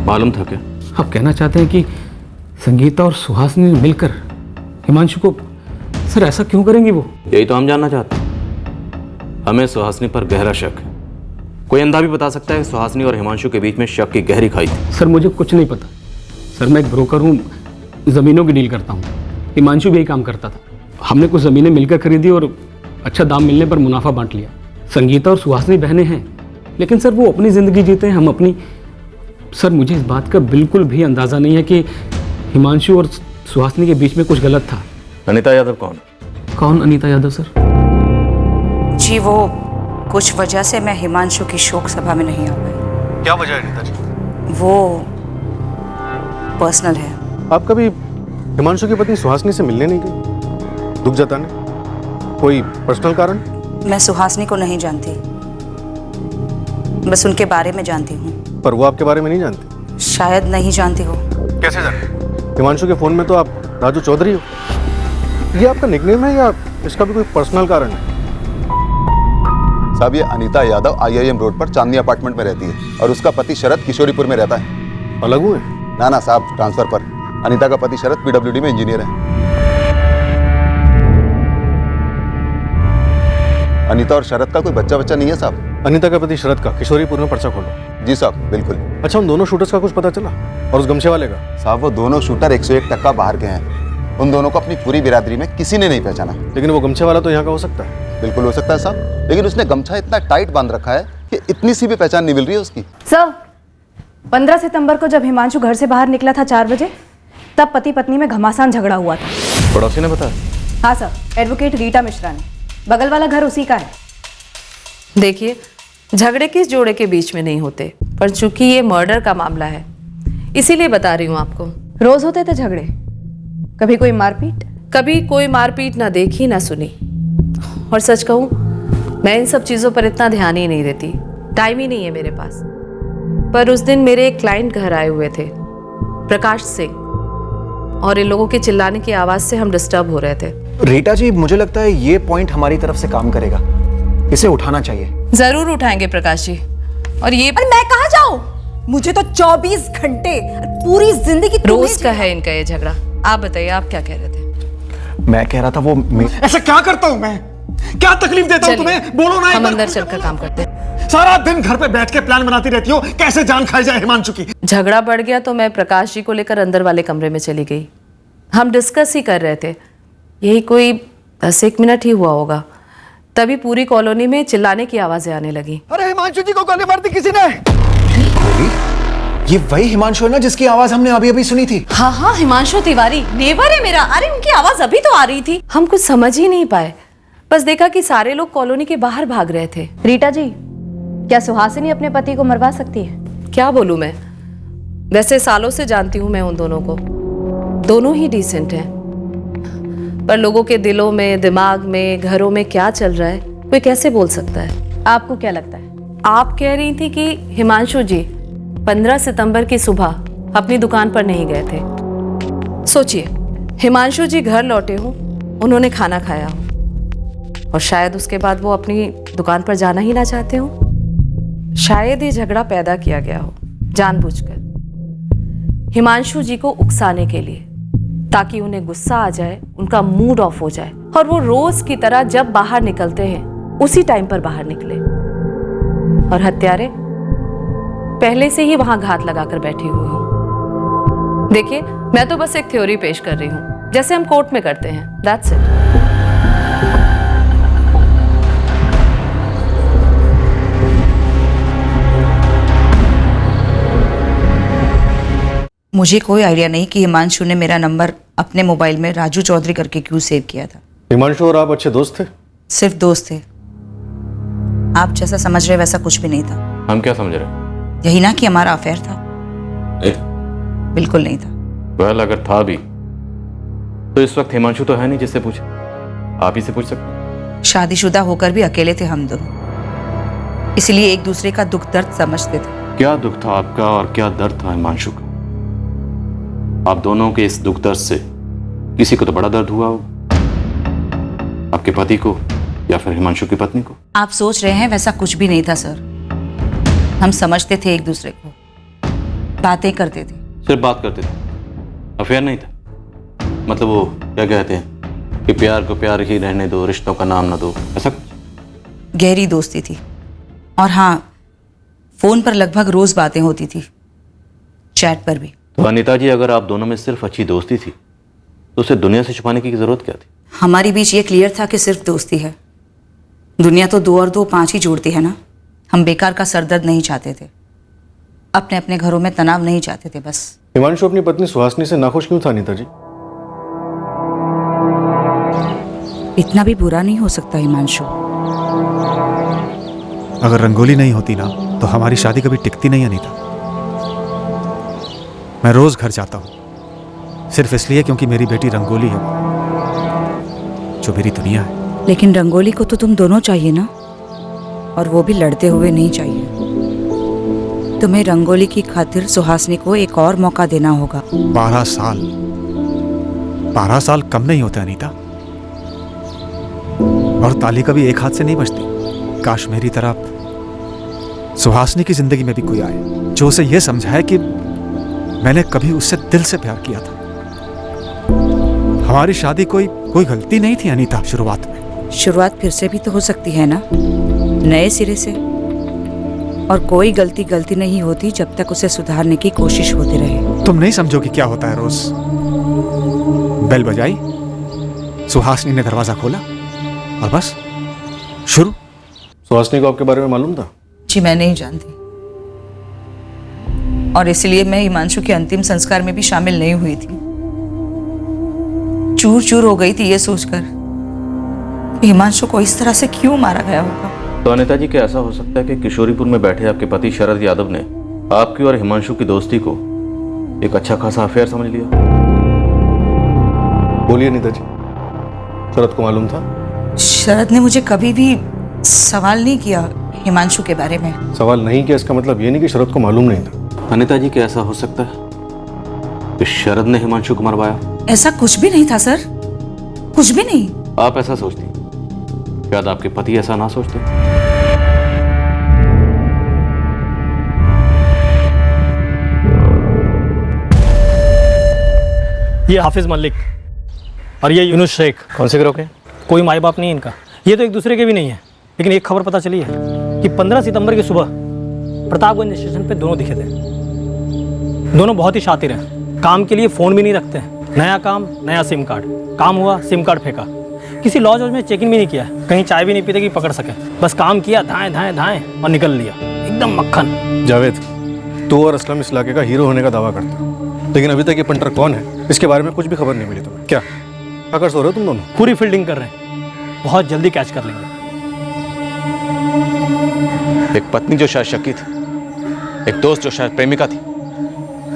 मालूम था क्या? आप कहना चाहते हैं कि संगीता और सुहासिनी मिलकर हिमांशु को, सर ऐसा क्यों करेंगी वो? यही तो हम जानना चाहते हैं। हमें सुहासिनी पर गहरा शक है। कोई अंधा भी बता सकता है कि सुहासिनी और हिमांशु के बीच में शक की गहरी खाई थी। सर मुझे कुछ नहीं पता। सर मैं एक ब्रोकर हूँ, ज़मीनों की डील करता हूँ। हिमांशु भी यही काम करता था। हमने कुछ ज़मीनें मिलकर खरीदी और अच्छा दाम मिलने पर मुनाफा बांट लिया। संगीता और सुहासिनी बहनें हैं, लेकिन सर वो अपनी ज़िंदगी जीते हैं, हम अपनी। सर मुझे इस बात का बिल्कुल भी अंदाज़ा नहीं है कि हिमांशु और सुहासिनी के बीच में कुछ गलत था। अनीता यादव कौन? कौन अनीता यादव सर? जी वो कुछ वजह से मैं हिमांशु की शोक सभा में नहीं आ पाई। क्या वजह है अनीता जी? वो पर्सनल है। आप कभी हिमांशु की पत्नी सुहासिनी से मिलने नहीं गई दुख जताने? कोई पर्सनल कारण? मैं सुहासिनी को नहीं जानती, बस उनके बारे में जानती हूँ। पर वो आपके बारे में नहीं जानती? शायद नहीं जानती हो। कैसे जाने? हिमांशु के फोन में तो आप राजू चौधरी हो। ये आपका निकनेम है या इसका भी कोई पर्सनल कारण है? साहब ये अनीता यादव IIM रोड पर चांदनी अपार्टमेंट में रहती है और उसका पति शरद किशोरीपुर में रहता है। अलग हुए? ना साहब, ट्रांसफर पर। अनीता का पति शरद PWD में इंजीनियर है। अनीता और शरद का कोई बच्चा नहीं है साहब। अनीता का पति शरद का किशोरीपुर में पर्चा खोलो। जी साहब, बिल्कुल। अच्छा, उन दोनों शूटर्स का कुछ पता चला? और उस गमछे वाले का? साहब वो दोनों शूटर 101% बाहर के हैं। उन दोनों को अपनी पूरी बिरादरी में किसी ने नहीं पहचाना। लेकिन वो गमछे वाला तो यहाँ का हो सकता है। बिल्कुल हो सकता है साहब, लेकिन उसने गमछा इतना टाइट बांध रखा है कि इतनी सी भी पहचान नहीं मिल रही है उसकी। सर 15 सितंबर को जब हिमांशु घर से बाहर निकला था 4 बजे, तब पति पत्नी में घमासान झगड़ा हुआ था। पड़ोसी ने बताया? हाँ सर, एडवोकेट रीटा मिश्रा ने। बगल वाला घर उसी का है। देखिए, झगड़े किस जोड़े के बीच में नहीं होते, पर चूंकि ये मर्डर का मामला है इसीलिए बता रही हूँ आपको। रोज होते थे झगड़े? कभी कोई मारपीट? कभी कोई मारपीट ना देखी ना सुनी। और सच कहूँ, मैं इन सब चीज़ों पर इतना ध्यान ही नहीं देती, टाइम ही नहीं है मेरे पास। पर उस दिन मेरे एक क्लाइंट घर आए हुए थे, प्रकाश सिंह, और इन लोगों के चिल्लाने की आवाज़ से हम डिस्टर्ब हो रहे थे। रीटा जी, मुझे लगता है ये पॉइंट हमारी तरफ से काम करेगा, इसे उठाना चाहिए। जरूर उठाएंगे प्रकाश जी। और ये मैं कहाँ जाऊँ? मुझे तो 24 घंटे पूरी जिंदगी रोज का है इनका ये झगड़ा। आप बताइए, आप क्या कह रहे थे? मैं कह रहा था वो ऐसा क्या करता हूँ मैं? क्या तकलीफ देता हूँ तुम्हें? बोलो ना। हम अंदर चलकर काम करते हैं। सारा दिन घर पे बैठ के प्लान बनाती रहती हो कैसे जान खाई जाए हिमांशु की। झगड़ा बढ़ गया तो मैं प्रकाश जी को लेकर अंदर वाले कमरे में चली गई। हम डिस्कस ही कर रहे थे, यही कोई 10-1 मिनट ही हुआ होगा, तभी पूरी कॉलोनी में चिल्लाने की आवाजें आने लगी। अरे हिमांशु जी को गोली मार दी किसी ने। ये वही हिमांशु है ना जिसकी आवाज हमने अभी सुनी थी? हाँ, हिमांशु तिवारी नेबर है मेरा। अरे उनकी आवाज अभी तो आ रही थी। हम कुछ समझ ही नहीं पाए, बस देखा कि सारे लोग कॉलोनी के बाहर भाग रहे थे। रीटा जी, क्या सुहासिनी अपने पति को मरवा सकती है? क्या बोलूं मैं, वैसे सालों से जानती हूं मैं उन दोनों को, दोनों ही डिसेंट हैं, पर लोगों के दिलों में, दिमाग में, घरों में क्या चल रहा है कोई कैसे बोल सकता है? आपको क्या लगता है? आप कह रही थी कि हिमांशु जी 15 सितंबर की सुबह अपनी दुकान पर नहीं गए थे। सोचिए, हिमांशु जी घर लौटे हों, उन्होंने खाना खाया हो, और शायद उसके बाद वो अपनी दुकान पर जाना ही ना चाहते हो। शायद ये झगड़ा पैदा किया गया हो जानबूझकर, हिमांशु जी को उकसाने के लिए, ताकि उन्हें गुस्सा आ जाए, उनका मूड ऑफ हो जाए, और वो रोज की तरह जब बाहर निकलते हैं उसी टाइम पर बाहर निकले और हत्यारे पहले से ही वहां घात लगाकर बैठे हुए हो। देखिए, मैं तो बस एक थ्योरी पेश कर रही हूं, जैसे हम कोर्ट में करते हैं। That's it. मुझे कोई आइडिया नहीं कि हिमांशु ने मेरा नंबर अपने मोबाइल में राजू चौधरी करके क्यों सेव किया था। हिमांशु और आप अच्छे दोस्त थे? सिर्फ दोस्त थे। आप जैसा समझ रहे वैसा कुछ भी नहीं था। हम क्या समझ रहे? यही ना कि हमारा अफेयर था। बिल्कुल नहीं था। वेल, अगर था भी तो इस वक्त हिमांशु तो है नहीं जिससे पूछे। आप ही से पूछ सकते। शादीशुदा होकर भी अकेले थे हम दोनों, इसलिए एक दूसरे का दुख दर्द समझते थे। क्या दुख था आपका और क्या दर्द था हिमांशु का? आप दोनों के इस दुख दर्द से किसी को तो बड़ा दर्द हुआ हो, आपके पति को या फिर हिमांशु की पत्नी को। आप सोच रहे हैं वैसा कुछ भी नहीं था सर। हम समझते थे एक दूसरे को, बातें करते थे। सिर्फ बात करते थे, अफेयर नहीं था? मतलब वो क्या कहते हैं कि प्यार को प्यार ही रहने दो, रिश्तों का नाम ना दो, ऐसा कुछ? गहरी दोस्ती थी। और हाँ, फोन पर लगभग रोज बातें होती थी, चैट पर भी। तो अनीता जी, अगर आप दोनों में सिर्फ अच्छी दोस्ती थी तो उसे दुनिया से छुपाने की जरूरत क्या थी? हमारे बीच ये क्लियर था कि सिर्फ दोस्ती है। दुनिया तो 2 और 2 5 ही जोड़ती है ना। हम बेकार का सरदर्द नहीं चाहते थे, अपने अपने घरों में तनाव नहीं चाहते थे बस। हिमांशु अपनी पत्नी सुहासिनी से नाखुश क्यों था अनीता जी? इतना भी बुरा नहीं हो सकता हिमांशु। अगर रंगोली नहीं होती ना तो हमारी शादी कभी टिकती नहीं अनीता। मैं रोज घर जाता हूं सिर्फ इसलिए क्योंकि मेरी बेटी रंगोली है, जो मेरी दुनिया है। लेकिन रंगोली को तो तुम दोनों चाहिए ना, और वो भी लड़ते हुए नहीं चाहिए। तुम्हें रंगोली की खातिर सुहासिनी को एक और मौका देना होगा। 12 साल 12 साल कम नहीं होते अनीता। और ताली कभी एक हाथ से नहीं बजती। काश मेरी तरह सुहासिनी की जिंदगी में भी कोई आए जो उसे यह समझाए कि मैंने कभी उससे दिल से प्यार किया था। हमारी शादी कोई गलती नहीं थी अनीता। शुरुआत में शुरुआत फिर से भी तो हो सकती है ना, नए सिरे से। और कोई गलती नहीं होती जब तक उसे सुधारने की कोशिश होती रहे। तुम नहीं समझोगी क्या होता है। रोज बेल बजाई, सुहासिनी ने दरवाजा खोला और बस शुरू। सुहासिनी को आपके बारे में मालूम था? जी मैं नहीं जानती, और इसलिए मैं हिमांशु के अंतिम संस्कार में भी शामिल नहीं हुई थी। चूर चूर हो गई थी ये सोचकर कि हिमांशु को इस तरह से क्यों मारा गया होगा। तो अनीता जी, क्या ऐसा हो सकता है कि किशोरीपुर में बैठे आपके पति शरद यादव ने आपकी और हिमांशु की दोस्ती को एक अच्छा खासा अफेयर समझ लिया? बोलिए अनीता जी, शरद को मालूम था? शरद ने मुझे कभी भी सवाल नहीं किया हिमांशु के बारे में। सवाल नहीं किया इसका मतलब ये नहीं कि शरद को मालूम नहीं था। अनीता जी, क्या ऐसा हो सकता है कि शरद ने हिमांशु को मरवाया? ऐसा कुछ भी नहीं था सर, कुछ भी नहीं। आप ऐसा सोचती, शायद आपके पति ऐसा ना सोचते। ये हाफिज मलिक और ये यूनुस शेख। कौन से ग्रोह के? कोई माई बाप नहीं इनका। ये तो एक दूसरे के भी नहीं है, लेकिन एक खबर पता चली है कि 15 सितंबर की सुबह प्रतापगंज स्टेशन पे दोनों दिखे थे। दोनों बहुत ही शातिर हैं, काम के लिए फ़ोन भी नहीं रखते हैं। नया काम, नया सिम कार्ड। काम हुआ, सिम कार्ड फेंका। किसी लॉज में चेक इन भी नहीं किया, कहीं चाय भी नहीं पीते कि पकड़ सके। बस काम किया, धाएं धाएं धाएं और निकल लिया, एकदम मक्खन। जावेद, तू और असलम इस इलाके का हीरो होने का दावा करता है, लेकिन अभी तक ये पंटर कौन है इसके बारे में कुछ भी खबर नहीं मिली तुम्हें। क्या अगर सो रहे हो तुम दोनों? पूरी फील्डिंग कर रहे हैं, बहुत जल्दी कैच कर लेंगे। एक पत्नी जो शायद शकी थी, एक दोस्त जो शायद प्रेमिका थी,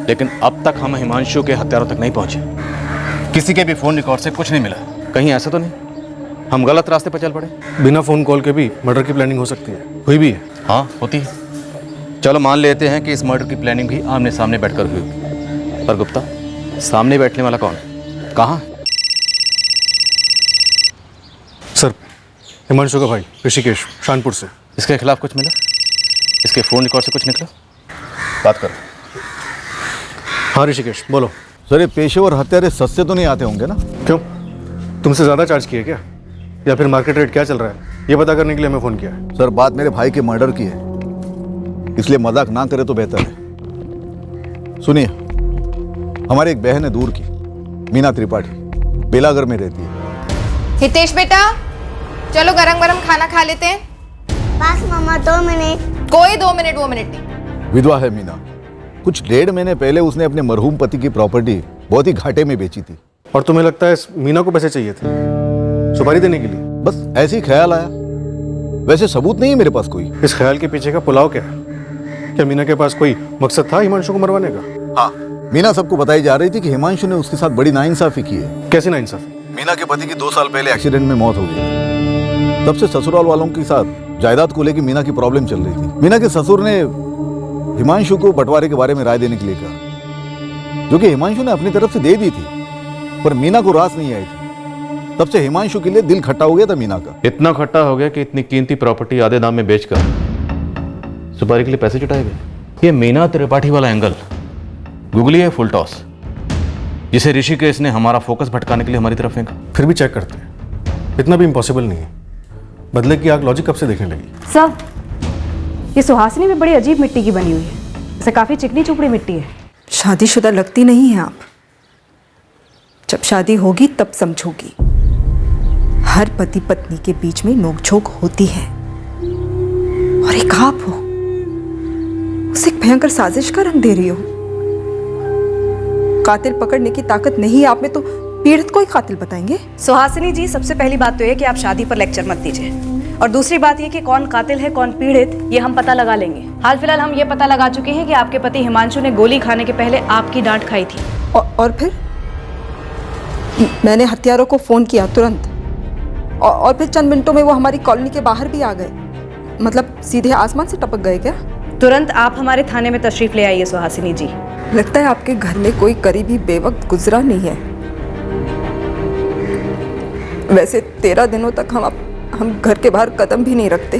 लेकिन अब तक हम हिमांशु के हत्यारों तक नहीं पहुंचे। किसी के भी फोन रिकॉर्ड से कुछ नहीं मिला। कहीं ऐसा तो नहीं हम गलत रास्ते पर चल पड़े? बिना फोन कॉल के भी मर्डर की प्लानिंग हो सकती है, हुई भी है। हाँ, होती है। चलो मान लेते हैं कि इस मर्डर की प्लानिंग भी आमने सामने बैठकर हुई। पर गुप्ता, सामने बैठने वाला कौन है, कहाँ है? सर, हिमांशु का भाई ऋषिकेश, शानपुर से। इसके खिलाफ कुछ मिला? इसके फोन रिकॉर्ड से कुछ निकला? बात करो। हाँ ऋषिकेश, बोलो। सर, ये पेशेवर हत्यारे सस्ते तो नहीं आते होंगे ना? क्यों, तुमसे ज़्यादा चार्ज किए क्या, या फिर मार्केट रेट क्या चल रहा है? ये पता करने के लिए हमें फ़ोन किया है। सर बात मेरे भाई के मर्डर की है, इसलिए मजाक ना करे तो बेहतर है। सुनिए, हमारी एक बहन है दूर की, मीना त्रिपाठी, बेलागर में रहती है। हितेश बेटा, चलो गरम गरम खाना खा लेते हैं। बस मम्मा 2 मिनट। कोई 2 मिनट वो मिनट नहीं। विधवा है मीना। कुछ 1.5 महीने पहले उसने अपने मरहूम पति की प्रॉपर्टी बहुत ही घाटे में बेची थी। और तुम्हें लगता है इस मीना को पैसे चाहिए थे सुपारी देने के लिए? बस ऐसे ही ख्याल आया, वैसे सबूत नहीं है मेरे पास कोई। इस ख्याल के पीछे का पुलाव क्या है? क्या मीना के पास कोई मकसद था हिमांशु को मरवाने का? हाँ, मीना सबको बताई जा रही थी कि हिमांशु ने उसके साथ बड़ी नाइंसाफी की है। कैसी नाइंसाफी? मीना के पति की 2 साल पहले एक्सीडेंट में मौत हो गई। तब से ससुराल वालों के साथ जायदाद को लेकर मीना की प्रॉब्लम चल रही थी। मीना के ससुर ने हिमांशु को बंटवारे के बारे में राय देने के लिए कहा, जो कि हिमांशु ने अपनी तरफ से दे दी थी, पर मीना को रास नहीं आई थी। तब से हिमांशु के लिए दिल खट्टा हो गया था मीना का। इतना खट्टा हो गया कि इतनी कीमती प्रॉपर्टी आधे दाम में बेचकर सुपारी के लिए पैसे जुटाए गए। ये मीना त्रिपाठी वाला एंगल गूगली है फुल टॉस, जिसे ऋषिकेश ने हमारा फोकस भटकाने के लिए हमारी तरफ फेंका। फिर भी चेक करते हैं, इतना भी इम्पॉसिबल नहीं है। बदले की आग लॉजिक कब से देखने लगी? सर, ये सुहासिनी भी बड़ी अजीब मिट्टी की बनी हुई है, इसे काफी चिकनी चुपड़ी मिट्टी है। शादीशुदा लगती नहीं है आप। जब शादी होगी तब समझोगी। हर पति पत्नी के बीच में नोकझोंक होती है, और एक आप हो, उसे एक भयंकर साजिश का रंग दे रही हो। कातिल पकड़ने की ताकत नहीं है आप में, तो पीड़ित को ही कातिल बताएंगे? सुहासिनी जी, सबसे पहली बात तो ये कि आप शादी पर लेक्चर मत दीजिए, और दूसरी बात ये कि कौन कातिल है कौन पीड़ित ये हम पता लगा लेंगे। हाल फिलहाल हम ये पता लगा चुके हैं कि आपके पति हिमांशु ने गोली खाने के पहले आपकी डांट खाई थी। और फिर मैंने हत्यारों को फोन किया तुरंत, और फिर चंद मिनटों में वो हमारी कॉलोनी के बाहर भी आ गए। मतलब सीधे आसमान से टपक गए क्या? तुरंत आप हमारे थाने में तशरीफ ले आइए सुहासिनी जी। लगता है आपके घर में कोई करीबी बेवक्त गुजरा नहीं है। वैसे 13 दिनों तक हम घर के बाहर कदम भी नहीं रखते।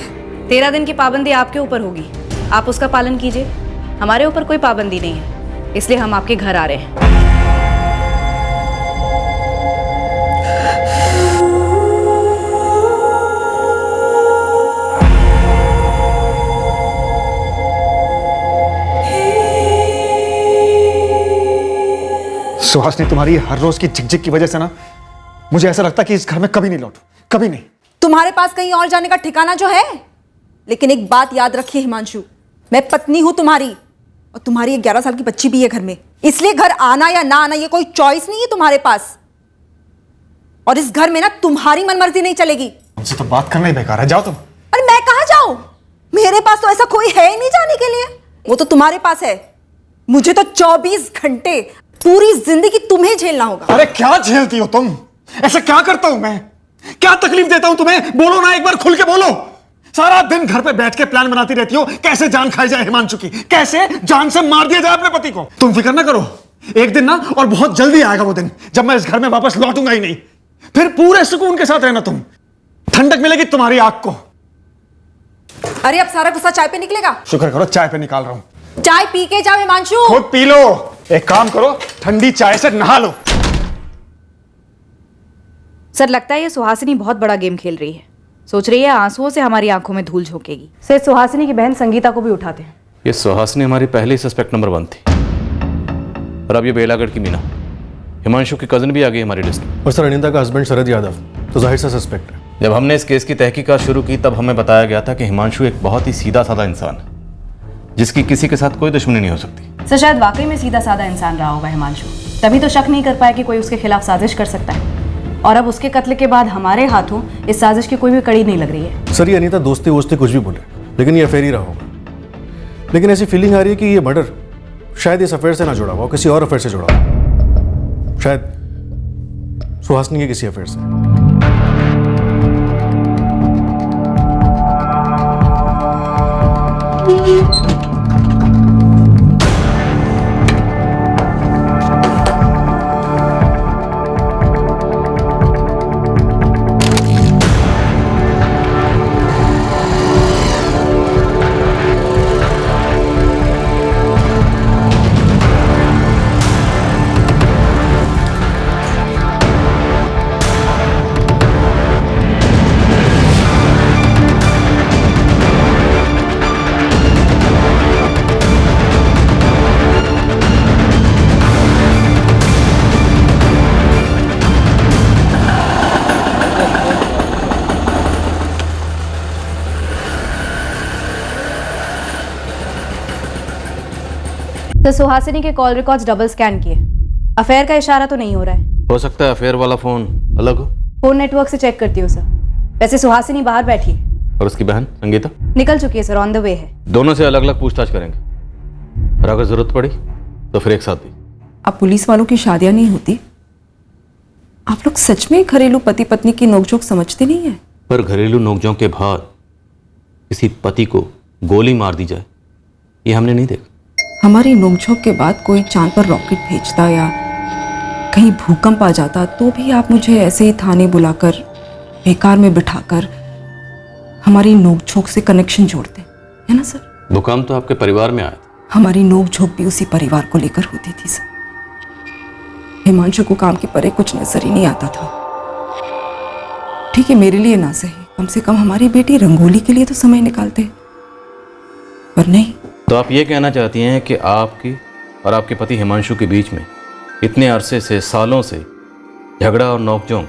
13 दिन की पाबंदी आपके ऊपर होगी, आप उसका पालन कीजिए। हमारे ऊपर कोई पाबंदी नहीं है, इसलिए हम आपके घर आ रहे हैं। सुहासिनी, तुम्हारी हर रोज की झिकझिक की वजह से ना मुझे ऐसा लगता है कि इस घर में कभी नहीं लौटूं, कभी नहीं। तुम्हारे पास कहीं और जाने का ठिकाना जो है, लेकिन एक बात याद रखिए हिमांशु, मैं पत्नी हूं तुम्हारी, और तुम्हारी एक 11 साल की बच्ची भी है घर में, इसलिए घर आना या ना आना ये कोई चॉइस नहीं है तुम्हारे पास। और इस घर में ना तुम्हारी मनमर्जी नहीं चलेगी। तुमसे तो बात करना ही बेकार है, जाओ तुम। अरे मैं कहां जाऊं? मेरे पास तो ऐसा कोई है ही नहीं जाने के लिए, वो तो तुम्हारे पास है। मुझे तो 24 घंटे पूरी जिंदगी तुम्हें झेलना होगा। अरे क्या झेलती हो तुम? ऐसा क्या करता हूं मैं? क्या तकलीफ देता हूं तुम्हें? बोलो ना, एक बार खुल के बोलो। सारा दिन घर पे बैठ के प्लान बनाती रहती हो, कैसे जान खाई जाए हिमांशु की, कैसे जान से मार दिया जाए अपने पति को। तुम फिक्र ना करो, एक दिन ना, और बहुत जल्दी आएगा वो दिन जब मैं इस घर में वापस लौटूंगा ही नहीं। फिर पूरे सुकून के साथ रहना तुम, ठंडक मिलेगी तुम्हारी आंख को। अरे अब सारा गुस्सा चाय पे निकलेगा? शुक्र करो चाय पे निकाल रहा हूं। चाय पी के जाओ हिमांशु। खुद पी लो, एक काम करो, ठंडी चाय से नहा लो। सर, लगता है ये सुहासिनी बहुत बड़ा गेम खेल रही है, सोच रही है आंसुओं से हमारी आंखों में धूल झोंकेगी। सर, सुहासिनी की बहन संगीता को भी उठाते हैं। ये सुहासिनी हमारी पहली सस्पेक्ट नंबर 1 थी, और अब ये बेलागढ़ की मीना, हिमांशु की कजन भी आ गई हमारी लिस्ट में। और सर, अनिता का हस्बैंड शरद यादव तो जाहिर सा सस्पेक्ट है। जब हमने इस केस की तहकीकात शुरू की तब हमें बताया गया था कि हिमांशु एक बहुत ही सीधा साधा इंसान है, जिसकी किसी के साथ कोई दुश्मनी नहीं हो सकती। सर, शायद वाकई में सीधा साधा इंसान रहा होगा हिमांशु, तभी तो शक नहीं कर पाया कि कोई उसके खिलाफ साजिश कर सकता है। और अब उसके कत्ल के बाद हमारे हाथों इस साजिश की कोई भी कड़ी नहीं लग रही है। सर, ये अनिता दोस्ती वोस्ती कुछ भी बोले, लेकिन ये अफेयर ही रहा होगा। लेकिन ऐसी फीलिंग आ रही है कि ये मर्डर शायद इस अफेयर से ना जुड़ा हुआ, किसी और अफेयर से जुड़ा हुआ, शायद सुहासिनी के किसी अफेयर से। तो सुहासिनी के कॉल रिकॉर्ड्स डबल स्कैन किए, अफेयर का इशारा तो नहीं हो रहा है। हो सकता है अफेयर वाला फोन अलग हो। फोन नेटवर्क से चेक करती हूँ सर। वैसे सुहासिनी बाहर बैठी है और उसकी बहन संगीता निकल चुकी है सर, ऑन द वे है। दोनों से अलग अलग पूछताछ करेंगे और अगर जरूरत पड़ी तो फिर एक साथ भी। अब पुलिस वालों की शादियां नहीं होती। आप लोग सच में घरेलू पति पत्नी की नोकझोंक समझते नहीं है। पर घरेलू नोकझोंक के बाद किसी पति को गोली मार दी जाए, ये हमने नहीं देखा। हमारी नोकझोंक के बाद कोई चांद पर रॉकेट भेजता या कहीं भूकंप आ जाता तो भी आप मुझे ऐसे ही थाने बुलाकर बेकार में बिठाकर हमारी नोकझोंक से कनेक्शन जोड़ते, है ना सर? भूकंप तो आपके परिवार में आया था। हमारी नोकझोंक भी उसी परिवार को लेकर होती थी सर। हिमांशु को काम के परे कुछ नजर ही नहीं आता था। ठीक है, मेरे लिए ना सही, कम से कम हमारी बेटी रंगोली के लिए तो समय निकालते, पर नहीं। तो आप ये कहना चाहती हैं कि आपकी और आपके पति हिमांशु के बीच में इतने अरसे से, सालों से झगड़ा और नोकझोंक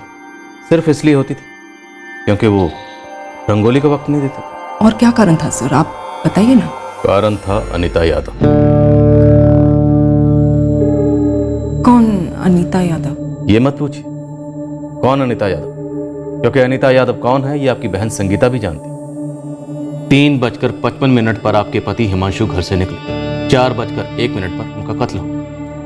सिर्फ इसलिए होती थी क्योंकि वो रंगोली को वक्त नहीं देते थे? और क्या कारण था सर, आप बताइए ना। कारण था अनीता यादव। कौन अनीता यादव? ये मत पूछिए कौन अनीता यादव, क्योंकि अनीता यादव कौन है ये आपकी बहन संगीता भी जानती। 3:55 पर आपके पति हिमांशु घर से निकले, 4:01 पर उनका कत्ल हो।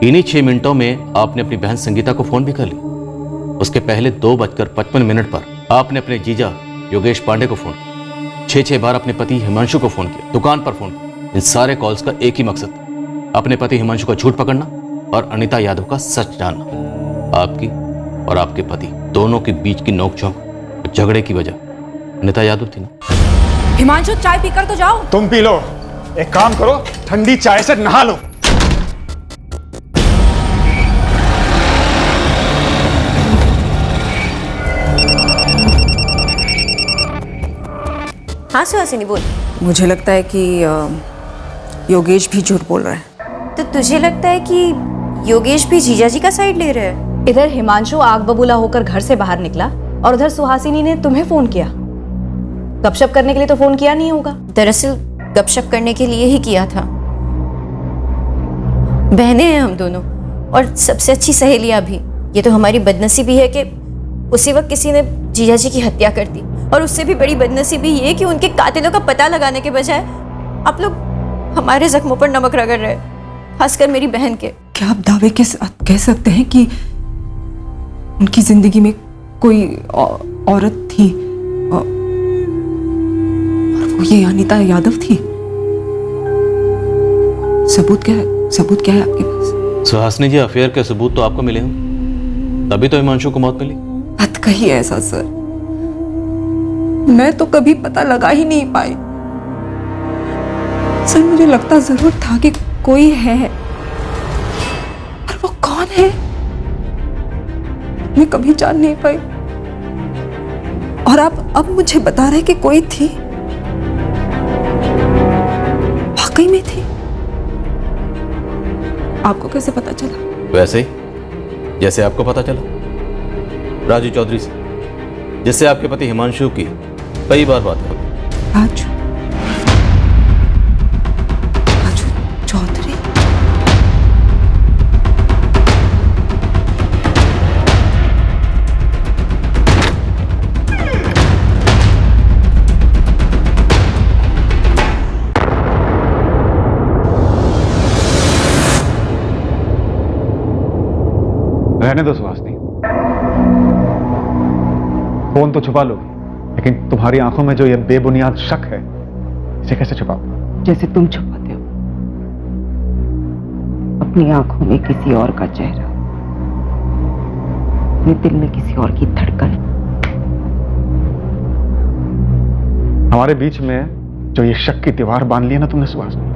इन्हीं 6 मिनटों में आपने अपनी बहन संगीता को फोन भी कर लिया। उसके पहले 2:55 पर आपने अपने जीजा योगेश पांडे को फोन किया। 6 बार अपने पति हिमांशु को फोन किया, दुकान पर फोन किया। इन सारे कॉल्स का एक ही मकसद था, अपने पति हिमांशु का झूठ पकड़ना और अनीता यादव का सच जानना। आपकी और आपके पति दोनों के बीच की नोकझोंक और झगड़े की वजह अनीता यादव थी ना। हिमांशु चाय पीकर तो जाओ। तुम पी लो, एक काम करो, ठंडी चाय से नहा लो। हाँ सुहासिनी बोल। मुझे लगता है कि योगेश भी झूठ बोल रहा है। तो तुझे लगता है कि योगेश भी जीजाजी का साइड ले रहा है? इधर हिमांशु आग बबूला होकर घर से बाहर निकला और उधर सुहासिनी ने तुम्हें फोन किया। गपशप करने के लिए तो फोन किया नहीं होगा। दरअसल गपशप करने के लिए ही किया था। बहनें हैं हम दोनों और सबसे अच्छी सहेलियां भी। ये तो हमारी बदनसीबी है कि उसी वक्त किसी ने जीजाजी की हत्या कर दी, और उससे भी बड़ी बदनसीबी ये कि उनके कातिलों का पता लगाने के बजाय आप लोग हमारे जख्मों पर नमक रगड़ रहे, खासकर मेरी बहन के। क्या आप दावे के साथ कह सकते हैं कि उनकी जिंदगी में कोई औरत थी और वो ये अनीता यादव थी? सबूत क्या है आपके पास? सुहासिनी जी, अफेयर के सबूत तो आपको मिले हों, तभी तो हिमांशु को मौत मिली। मत कहिए ऐसा सर, मैं तो कभी पता लगा ही नहीं पाई। सर मुझे लगता जरूर था कि कोई है, पर वो कौन है मैं कभी जान नहीं पाई। और आप अब मुझे बता रहे कि कोई थी, वाकई में थी। आपको कैसे पता चला? वैसे ही जैसे आपको पता चला राजू चौधरी से, जिससे आपके पति हिमांशु की कई बार बात हो। राजू चौधरी? रहने दो सुहासिनी, फोन तो छुपा लोगी, लेकिन तुम्हारी आंखों में जो ये बेबुनियाद शक है, इसे कैसे छुपाओ? जैसे तुम छुपाते हो अपनी आंखों में किसी और का चेहरा, अपने दिल में किसी और की धड़कन। हमारे बीच में जो ये शक की दीवार बांध ली है ना तुमने सुहासिनी,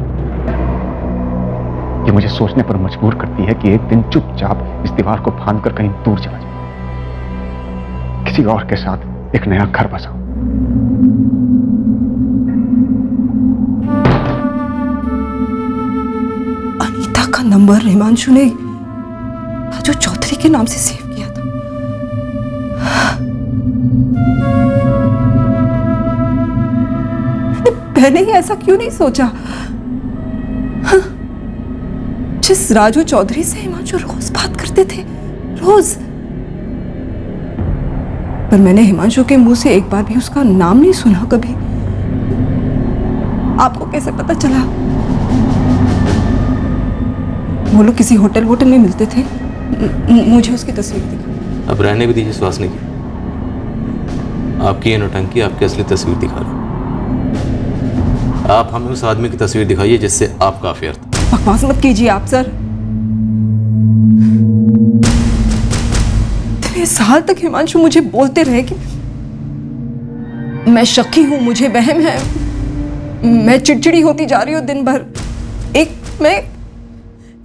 ये मुझे सोचने पर मजबूर करती है कि एक दिन चुपचाप इस दीवार को फांद कर कहीं दूर चला जाए, किसी और के साथ एक नया घर बसाओ। अनीता का नंबर हिमांशु ने राजू चौधरी के नाम से सेव किया था। मैंने ही ऐसा क्यों नहीं सोचा? जिस राजू चौधरी से हिमांशु रोज बात करते थे, रोज, पर मैंने हिमांशु के मुंह से एक बार भी उसका नाम नहीं सुना कभी। आपको कैसे पता चला? वो लोग किसी होटल में मिलते थे। मुझे उसकी तस्वीर दिखा। अब रहने भी दीजिए सुहासिनी जी, आपकी ये नौटंकी आपकी असली तस्वीर दिखा रहा। आप हमें उस आदमी की तस्वीर दिखाइए जिससे आपका अफेयर था। बकवास मत कीजिए आप सर। इतने साल तक हिमांशु मुझे बोलते रहे कि मैं शकी हूं, मुझे वहम है, मैं चिड़चिड़ी होती जा रही हूं दिन भर, मैं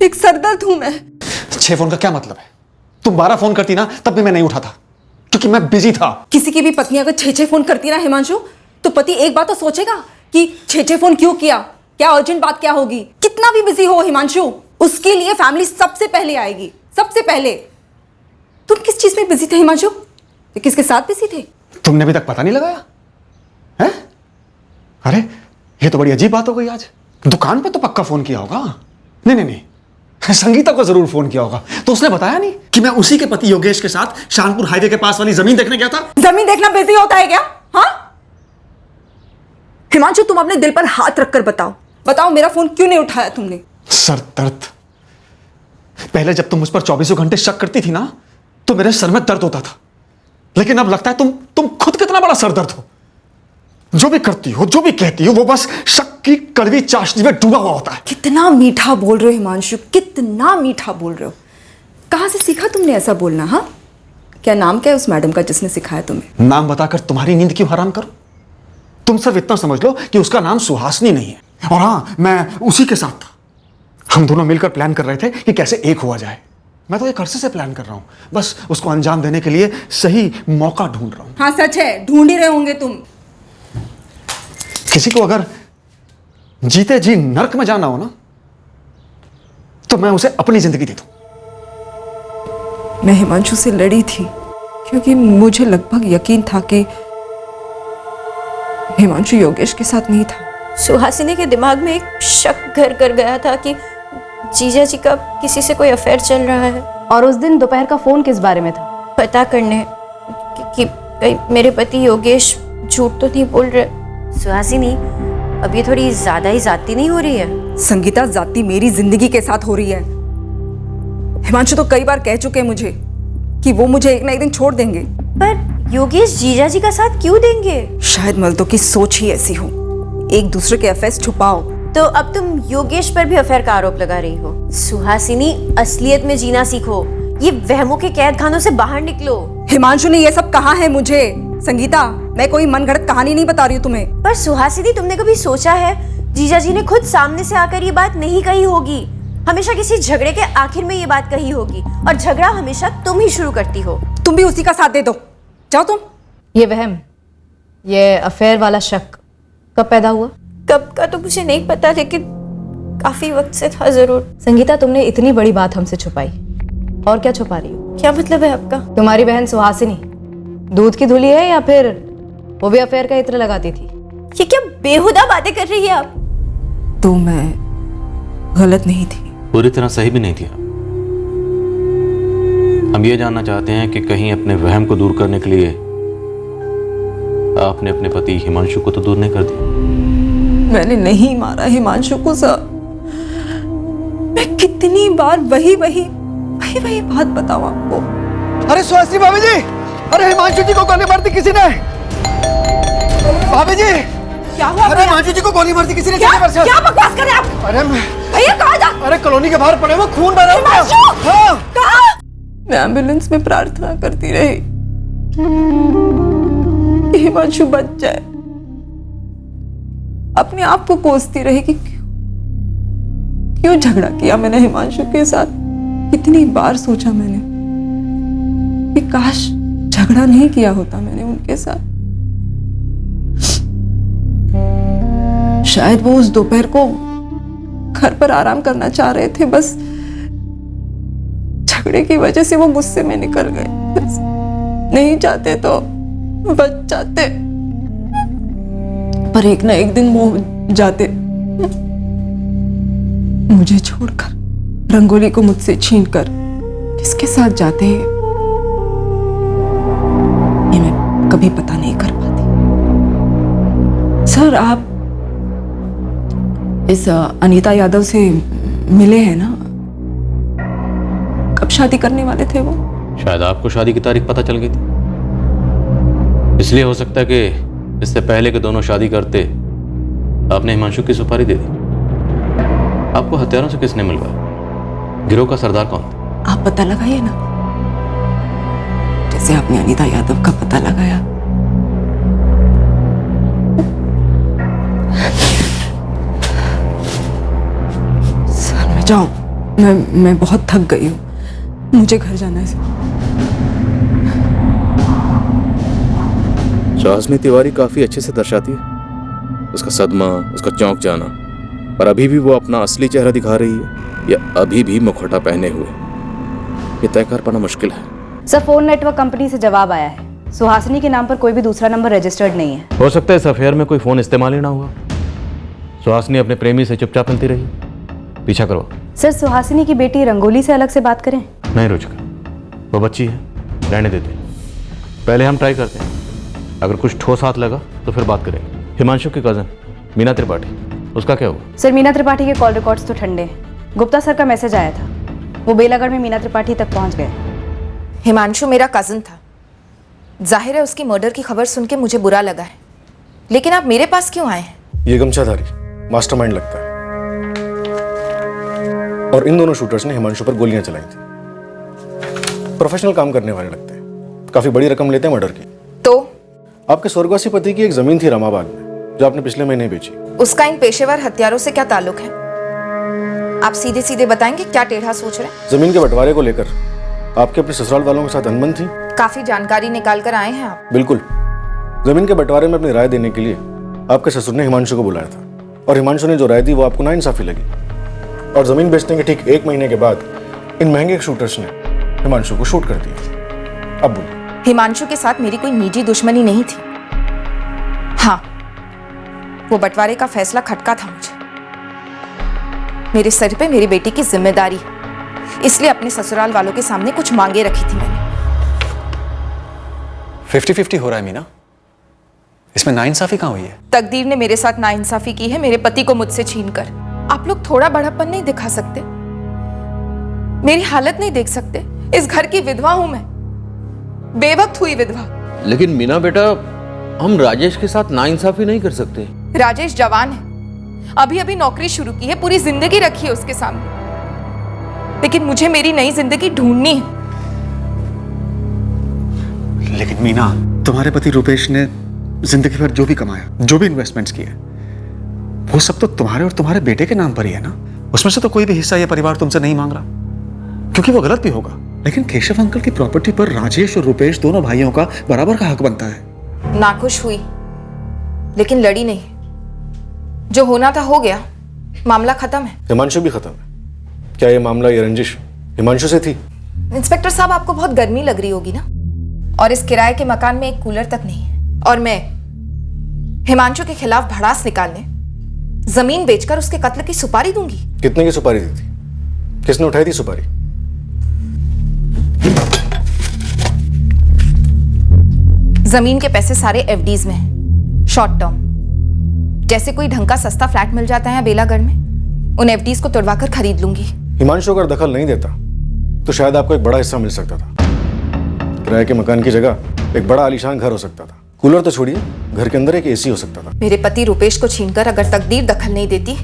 एक सरदर्द हूं मैं। 6 फोन का क्या मतलब है? तुम 12 फोन करती ना तब भी मैं नहीं उठाता क्योंकि मैं बिजी था। किसी की भी पत्नी अगर 6 फोन करती ना हिमांशु, तो पति एक बात तो सोचेगा कि 6 फोन क्यों किया, क्या अर्जेंट बात क्या होगी। कितना भी बिजी हो हिमांशु, उसके लिए फैमिली सबसे पहले आएगी, सबसे पहले। तुम किस चीज में बिजी थे हिमांशु? किसके साथ बिजी थे? तुमने अभी तक पता नहीं लगाया है? अरे ये तो बड़ी अजीब बात हो गई आज। दुकान पे तो पक्का फोन किया होगा। नहीं, संगीता को जरूर फोन किया होगा। तो उसने बताया नहीं कि मैं उसी के पति योगेश के साथ शानपुर हाईवे के पास वाली जमीन देखने गया था। जमीन देखना बिजी होता है क्या? हाँ हिमांशु, तुम अपने दिल पर हाथ रखकर बताओ मेरा फोन क्यों नहीं उठाया तुमने? सर दर्द। पहले जब तुम मुझ पर 24 घंटे शक करती थी ना, तो मेरे सर में दर्द होता था, लेकिन अब लगता है तुम खुद कितना बड़ा सरदर्द हो। जो भी करती हो, जो भी कहती हो, वो बस शक की कड़वी चाशनी में डूबा हुआ होता है। कितना मीठा बोल रहे हो हिमांशु, कितना मीठा बोल रहे हो। कहां से सीखा तुमने ऐसा बोलना? हाँ, क्या नाम क्या है उस मैडम का जिसने सिखाया तुम्हें? नाम बताकर तुम्हारी नींद क्यों हराम करूं? तुम सिर्फ इतना समझ लो कि उसका नाम सुहासिनी नहीं है। और हाँ, मैं उसी के साथ था। हम दोनों मिलकर प्लान कर रहे थे कि कैसे एक हुआ जाए। मैं तो एक अरसे से प्लान कर रहा हूं, बस उसको अंजाम देने के लिए सही मौका ढूंढ रहा हूं। हाँ सच है, ढूंढ ही रहे होंगे तुम। किसी को अगर जीते जी नर्क में जाना हो ना, तो मैं उसे अपनी जिंदगी दे दूं। मैं हिमांशु से लड़ी थी क्योंकि मुझे लगभग यकीन था कि हिमांशु योगेश के साथ नहीं था। सुहासिनी के दिमाग में एक शक घर कर गया था कि जीजा जी का किसी से कोई अफेयर चल रहा है। और उस दिन दोपहर का फोन किस बारे में था? पता करने कि कहीं मेरे पति योगेश झूठ तो नहीं बोल रहे। सुहासिनी, अब ये थोड़ी ज्यादा ही जाती नहीं हो रही है? संगीता, जाती मेरी जिंदगी के साथ हो रही है। हिमांशु तो कई बार कह चुके हैं मुझे कि वो मुझे एक ना एक दिन छोड़ देंगे। पर योगेश जीजा जी का साथ क्यों देंगे? शायद मर्दों की सोच ही ऐसी हो, एक दूसरे के अफेयर्स छुपाओ। तो अब तुम योगेश पर भी अफेयर का आरोप लगा रही हो। सुहासिनी, असलियत में जीना सीखो, ये वहमों के कैद खानों से बाहर निकलो। हिमांशु ने ये सब कहा है मुझे। संगीता, मैं कोई मनगढ़ंत कहानी नहीं बता रही हूँ तुम्हें। पर सुहासिनी, तुमने कभी सोचा है जीजा जी ने खुद सामने से आकर ये बात नहीं कही होगी। हमेशा किसी झगड़े के आखिर में ये बात कही होगी, और झगड़ा हमेशा तुम ही शुरू करती हो। तुम भी उसी का साथ दे दो, जाओ तुम। ये वहम, ये अफेयर वाला शक कब पैदा हुआ? कब का तो मुझे नहीं पता, लेकिन काफी वक्त से था जरूर। संगीता, तुमने इतनी बड़ी बात हमसे छुपाई, और क्या छुपा रही हो? क्या मतलब है आपका? तुम्हारी बहन सुहासिनी दूध की धुली है या फिर वो भी अफेयर का इत्र लगाती थी? ये क्या बेहुदा बातें कर रही है आप? तो मैं गलत नहीं थी? पूरी तरह सही भी नहीं थी। हम ये जानना चाहते हैं कि कहीं अपने वहम को दूर करने के लिए आपने अपने पति हिमांशु को तो दूर नहीं कर दिया? मैंने नहीं मारा हिमांशु को सर। मैं कितनी बार वही बात बताऊं आपको। अरे सुहासिनी भाभी जी, अरे हिमांशु जी को गोली मार दी किसी ने। भाभी जी, क्या हुआ? अरे हिमांशु जी को गोली मार दी किसी ने। क्या बकवास कर रहे हैं आप? अरे भैया कहाँ जा? अरे कॉलोनी के बाहर पड़े वो खून बह रहा है। हाँ। कहाँ? मैं एम्बुलेंस में प्रार्थना करती रही हिमांशु बच जाए। अपने आप को कोसती रही कि क्यों झगड़ा किया मैंने हिमांशु के साथ। कितनी बार सोचा मैंने कि काश झगड़ा नहीं किया होता मैंने उनके साथ। शायद वो उस दोपहर को घर पर आराम करना चाह रहे थे, बस झगड़े की वजह से वो गुस्से में निकल गए। नहीं चाहते तो बच जाते, पर एक ना एक दिन वो जाते मुझे छोड़कर। रंगोली को मुझसे छीनकर किसके साथ जाते हैं ये मैं कभी पता नहीं कर पाती। सर, आप इस अनीता यादव से मिले हैं ना? कब शादी करने वाले थे वो? शायद आपको शादी की तारीख पता चल गई थी, इसलिए हो सकता है कि इससे पहले कि दोनों शादी करते आपने हिमांशु की सुपारी दे दी। आपको हथियारों से किसने मिलवाया? गिरोह का सरदार कौन था? आप पता लगाइए ना, जैसे आपने अनीता यादव का पता लगाया। सर, मैं जाऊं? मैं बहुत थक गई हूँ, मुझे घर जाना है। सुहासिनी तिवारी काफी अच्छे से दर्शाती है उसका सदमा, उसका चौंक जाना, पर अभी भी वो अपना असली चेहरा दिखा रही है या अभी भी मुखौटा पहने हुए, ये तय कर पाना मुश्किल है। सर, फोन नेटवर्क कंपनी से जवाब आया है। सुहासिनी के नाम पर कोई भी दूसरा नंबर रजिस्टर्ड नहीं है। हो सकता है इस अफेयर में कोई फोन इस्तेमाल ही ना हुआ। सुहासिनी अपने प्रेमी से चुपचाप मिलती रही। पीछा करो। सर, सुहासिनी की बेटी रंगोली से अलग से बात करें? नहीं रुचिका, वो बच्ची है, रहने देते। पहले हम ट्राई करते हैं, अगर कुछ ठोस हाथ लगा तो फिर बात करेंगे। हिमांशु की कजन मीना त्रिपाठी, उसका क्या हुआ? सर, मीना त्रिपाठी के कॉल रिकॉर्ड्स तो ठंडे हैं। गुप्ता सर का मैसेज आया था, वो बेलागढ़ में मीना त्रिपाठी तक पहुंच गए। हिमांशु मेरा कजन था, जाहिर है उसकी मर्डर की खबर सुन के मुझे बुरा लगा है, लेकिन आप मेरे पास क्यों आए हैं? ये गमछाधारी मास्टरमाइंड लगता है, और इन दोनों शूटर्स ने हिमांशु पर गोलियां चलाई थी। प्रोफेशनल काम करने वाले लगते हैं, काफी बड़ी रकम लेते हैं मर्डर की। तो आपके स्वर्गवासी पति की एक जमीन थी रामाबाग में, जो आपने पिछले महीने बेची। उसका इन पेशेवर हत्यारों से क्या ताल्लुक है? आप सीधे सीधे बताएंगे क्या टेढ़ा सोच रहे हैं? जमीन के बंटवारे को लेकर आपके अपने ससुराल वालों के साथ अनबन थी? काफी जानकारी निकाल कर आए हैं आप। बिल्कुल, जमीन के बंटवारे में अपनी राय देने के लिए आपके ससुर ने हिमांशु को बुलाया था, और हिमांशु ने जो राय दी वो आपको नाइंसाफी लगी, और जमीन बेचने के ठीक 1 महीने के बाद इन महंगे शूटर्स ने हिमांशु को शूट कर दिया। अब बोलिए। हिमांशु के साथ मेरी कोई निजी दुश्मनी नहीं थी। हाँ, वो बंटवारे का फैसला खटका था मुझे। मेरे सर पे मेरी बेटी की जिम्मेदारी, इसलिए अपने ससुराल वालों के सामने कुछ मांगे रखी थी मैंने। 50-50 हो रहा है मीना, इसमें नाइंसाफी कहाँ हुई है? तकदीर ने मेरे साथ नाइंसाफी की है, मेरे पति को मुझसे छीनकर। आप लोग थोड़ा बड़ापन नहीं दिखा सकते? मेरी हालत नहीं देख सकते? इस घर की विधवा हूं मैं, बेवक्त हुई विधवा। लेकिन मीना बेटा, हम राजेश के साथ नाइंसाफी नहीं कर सकते। राजेश जवान है, अभी अभी नौकरी शुरू की है, पूरी जिंदगी रखी है उसके सामने, लेकिन मुझे मेरी नई जिंदगी ढूंढनी है। लेकिन मीना, तुम्हारे पति रुपेश ने जिंदगी भर जो भी कमाया, जो भी इन्वेस्टमेंट्स किए, वो सब तो तुम्हारे और तुम्हारे बेटे के नाम पर ही है ना। उसमें से तो कोई भी हिस्सा ये परिवार तुमसे नहीं मांग रहा, क्योंकि वो गलत भी होगा। लेकिन केशव अंकल की प्रॉपर्टी पर राजेश और रुपेश दोनों भाइयों का बराबर का हक बनता है। नाखुश हुई, लेकिन लड़ी नहीं। जो होना था हो गया, मामला खत्म है। हिमांशु भी खत्म है। क्या ये मामला, ये रंजिश हिमांशु से थी? इंस्पेक्टर साहब, आपको बहुत गर्मी लग रही होगी ना, और इस किराए के मकान में एक कूलर तक नहीं है, और मैं हिमांशु के खिलाफ भड़ास निकालने जमीन बेचकर उसके कत्ल की सुपारी दूंगी। कितने की सुपारी दी थी? किसने उठाई थी सुपारी? जमीन के पैसे सारे एफडीज में हैं, शॉर्ट टर्म। जैसे कोई ढंग का सस्ता फ्लैट मिल जाता है बेलागढ़ में, उन एफडीज को तुड़वाकर खरीद लूंगी। हिमांशु अगर दखल नहीं देता तो शायद आपको एक बड़ा हिस्सा मिल सकता था। किराए के मकान की जगह एक बड़ा आलीशान घर हो सकता था। कूलर तो छोड़िए, घर के अंदर एक एसी हो सकता था। मेरे पति रुपेश को छीनकर अगर तकदीर दखल नहीं देती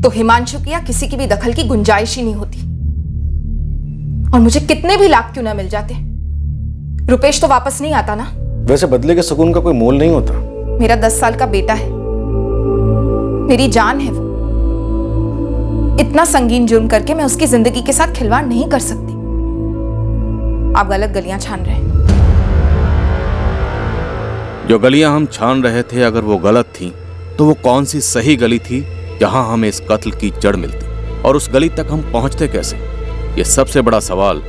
तो हिमांशु की या किसी की भी दखल की गुंजाइश ही नहीं होती, और मुझे कितने भी लाख क्यों ना मिल जाते, रुपेश तो वापस नहीं आता ना। वैसे बदले के सुकून का कोई मोल नहीं होता। मेरा 10 साल का बेटा है, मेरी जान है वो। इतना संगीन जुर्म करके मैं उसकी जिंदगी के साथ खिलवाड़ नहीं कर सकती। आप गलत गलियां छान रहे हैं। जो गलियां हम छान रहे थे, अगर वो गलत थी तो वो कौन सी सही गली थी जहां हमें इस कत्ल की जड़ मिलती, और उस गली तक हम पहुंचते कैसे? ये सबसे बड़ा सवाल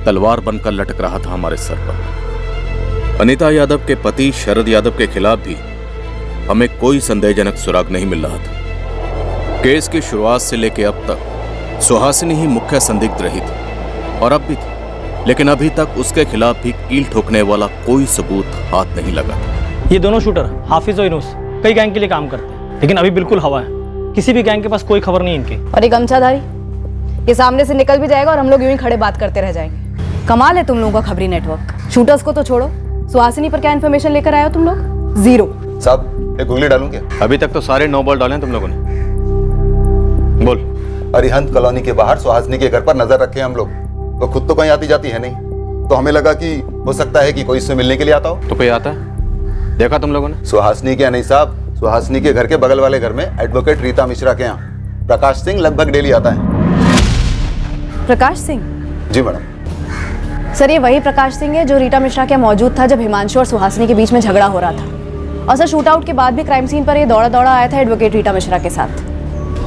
तलवार बनकर लटक रहा था हमारे सर पर। अनीता यादव के पति शरद यादव के खिलाफ भी हमें कोई संदेहजनक सुराग नहीं मिल रहा था। केस की शुरुआत से लेकर अब तक सुहासिनी ही मुख्य संदिग्ध रही थी और अब भी थी, लेकिन अभी तक उसके खिलाफ भी कील ठोकने वाला कोई सबूत हाथ नहीं लगा था। ये दोनों शूटर हाफिज और यूनुस कई गैंग के लिए काम करते हैं, लेकिन अभी बिल्कुल हवा है। किसी भी गैंग के पास कोई खबर नहीं इनकी। और ये गमछाधारी ये सामने से निकल भी जाएगा और हम लोग यूं ही खड़े बात करते रह जाएंगे। कमाल है तुम लोगों का खबरी नेटवर्क। शूटर्स को तो छोड़ो, सुहासिनी पर क्या इन्फॉर्मेशन लेकर आए हो तुम लोग? जीरो। साहब एक उंगली डालूं क्या? अभी तक तो सारे 9 बॉल डाले हैं तुम लोगों ने। बोल। अरिहंत कॉलोनी के बाहर सुहासिनी के घर पर नजर रखे हम लोग। वो खुद तो कहीं आती जाती है नहीं, तो हमें लगा कि हो सकता है कि कोई इससे मिलने के लिए आता हो। तो कोई आता है? देखा तुम लोगों ने? सुहासिनी के नहीं साहब, सुहासिनी के घर के बगल वाले घर में एडवोकेट रीता मिश्रा के यहाँ प्रकाश सिंह लगभग डेली आता है। प्रकाश सिंह? जी मैडम। सर ये वही प्रकाश सिंह है जो रीटा मिश्रा के मौजूद था जब हिमांशु और सुहासिनी के बीच में झगड़ा हो रहा था। और सर शूट आउट के बाद भी क्राइम सीन पर ये दौड़ा दौड़ा आया था एडवोकेट रीटा मिश्रा के साथ।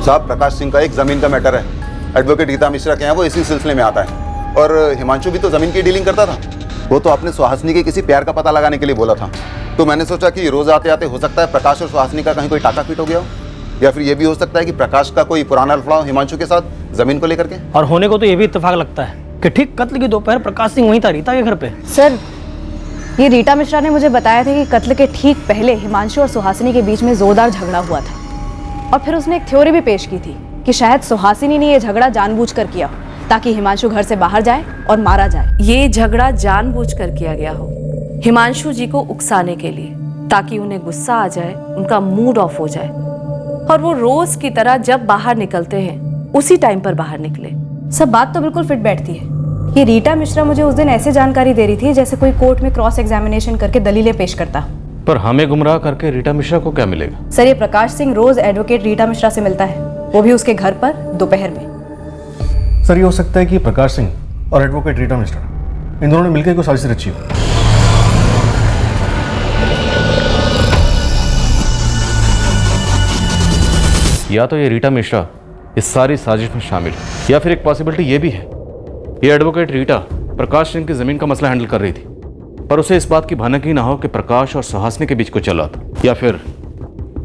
साहब प्रकाश सिंह का एक जमीन का मैटर है, एडवोकेट रीता मिश्रा के यहाँ वो इसी सिलसिले में आता है। और हिमांशु भी तो जमीन की डीलिंग करता था। वो तो अपने सुहासिनी के किसी प्यार का पता लगाने के लिए बोला था, तो मैंने सोचा कि रोज आते आते हो सकता है प्रकाश और सुहासिनी का कहीं कोई टाका पीट हो गया हो, या फिर ये भी हो सकता है कि प्रकाश का कोई पुराना लफड़ा हो हिमांशु के साथ जमीन को लेकर के। और होने को तो ये भी इत्तेफाक लगता है कि ठीक कत्ल की दोपहर प्रकाश सिंह वहीं था रीता के घर पे। सर ये रीटा मिश्रा ने मुझे बताया था कि कत्ल के ठीक पहले हिमांशु और सुहासिनी के बीच में जोरदार झगड़ा हुआ था। और फिर उसने एक थ्योरी भी पेश की थी कि शायद सुहासिनी ने यह झगड़ा जानबूझकर किया ताकि हिमांशु घर से बाहर जाए और मारा जाए। ये झगड़ा जानबूझकर किया गया हो हिमांशु जी को उकसाने के लिए, ताकि उन्हें गुस्सा आ जाए, उनका मूड ऑफ हो जाए और वो रोज की तरह जब बाहर निकलते हैं उसी टाइम पर बाहर निकले। सब बात तो बिल्कुल फिट बैठती है। ये रीटा मिश्रा मुझे उस दिन ऐसे जानकारी दे रही थी जैसे कोई कोर्ट में क्रॉस एग्जामिनेशन करके दलीलें पेश करता। पर हमें गुमराह करके रीटा मिश्रा को क्या मिलेगा? सर ये प्रकाश सिंह रोज एडवोकेट रीटा मिश्रा से मिलता है, वो भी उसके घर पर दोपहर में। सर ये हो सकता है कि प्रकाश सिंह और एडवोकेट रीटा मिश्रा इन दोनों ने मिलकर कोई साजिश रची हो। या तो ये रीटा मिश्रा इस सारी साजिश में शामिल है, या फिर एक पॉसिबिलिटी ये भी है ये एडवोकेट रीटा प्रकाश सिंह की जमीन का मसला हैंडल कर रही थी, पर उसे इस बात की भनक ही ना हो कि प्रकाश और सुहासिनी के बीच कुछ चला था, या फिर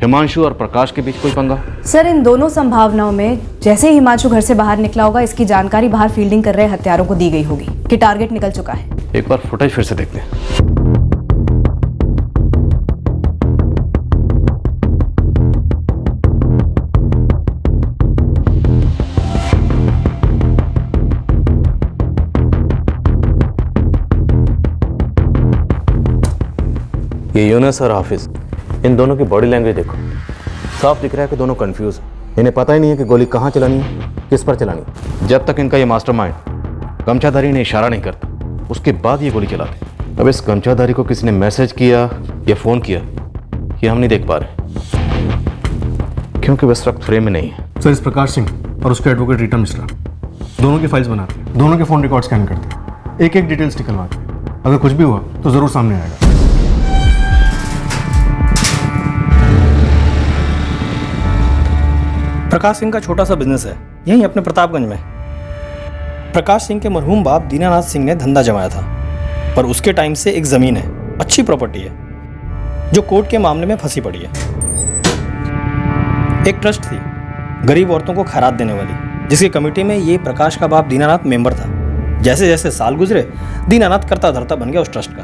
हिमांशु और प्रकाश के बीच कोई पंगा। सर इन दोनों संभावनाओं में जैसे ही हिमांशु घर से बाहर निकला होगा, इसकी जानकारी बाहर फील्डिंग कर रहे हत्यारों को दी गई होगी कि टारगेट निकल चुका है। एक बार फुटेज फिर से देखते हैं। ये यूनुस और हाफिज, इन दोनों की बॉडी लैंग्वेज देखो, साफ दिख रहा है कि दोनों कंफ्यूज हैं। इन्हें पता ही नहीं है कि गोली कहाँ चलानी है, किस पर चलानी है। जब तक इनका ये मास्टरमाइंड गमछाधारी ने इशारा नहीं करता, उसके बाद ये गोली चलाते। अब इस गमछाधारी को किसी ने मैसेज किया या फ़ोन किया, ये हम नहीं देख पा रहे, क्योंकि वह वक्त फ्रेम में नहीं है। सर इस प्रकाश सिंह और उसके एडवोकेट रीटा मिश्रा दोनों की फाइल्स बनाते हैं, दोनों के फ़ोन रिकॉर्ड स्कैन करते हैं, एक एक डिटेल्स निकलवाते हैं। अगर कुछ भी हुआ तो ज़रूर सामने आएगा। प्रकाश सिंह का छोटा सा बिजनेस है यहीं अपने प्रतापगंज में। प्रकाश सिंह के मरहूम बाप दीनानाथ सिंह ने धंधा जमाया था, पर उसके टाइम से एक ज़मीन है, अच्छी प्रॉपर्टी है, जो कोर्ट के मामले में फंसी पड़ी है। एक ट्रस्ट थी गरीब औरतों को खैरात देने वाली, जिसकी कमेटी में ये प्रकाश का बाप दीनानाथ मेंबर था। जैसे जैसे साल गुजरे, दीनानाथ करता धरता बन गया उस ट्रस्ट का,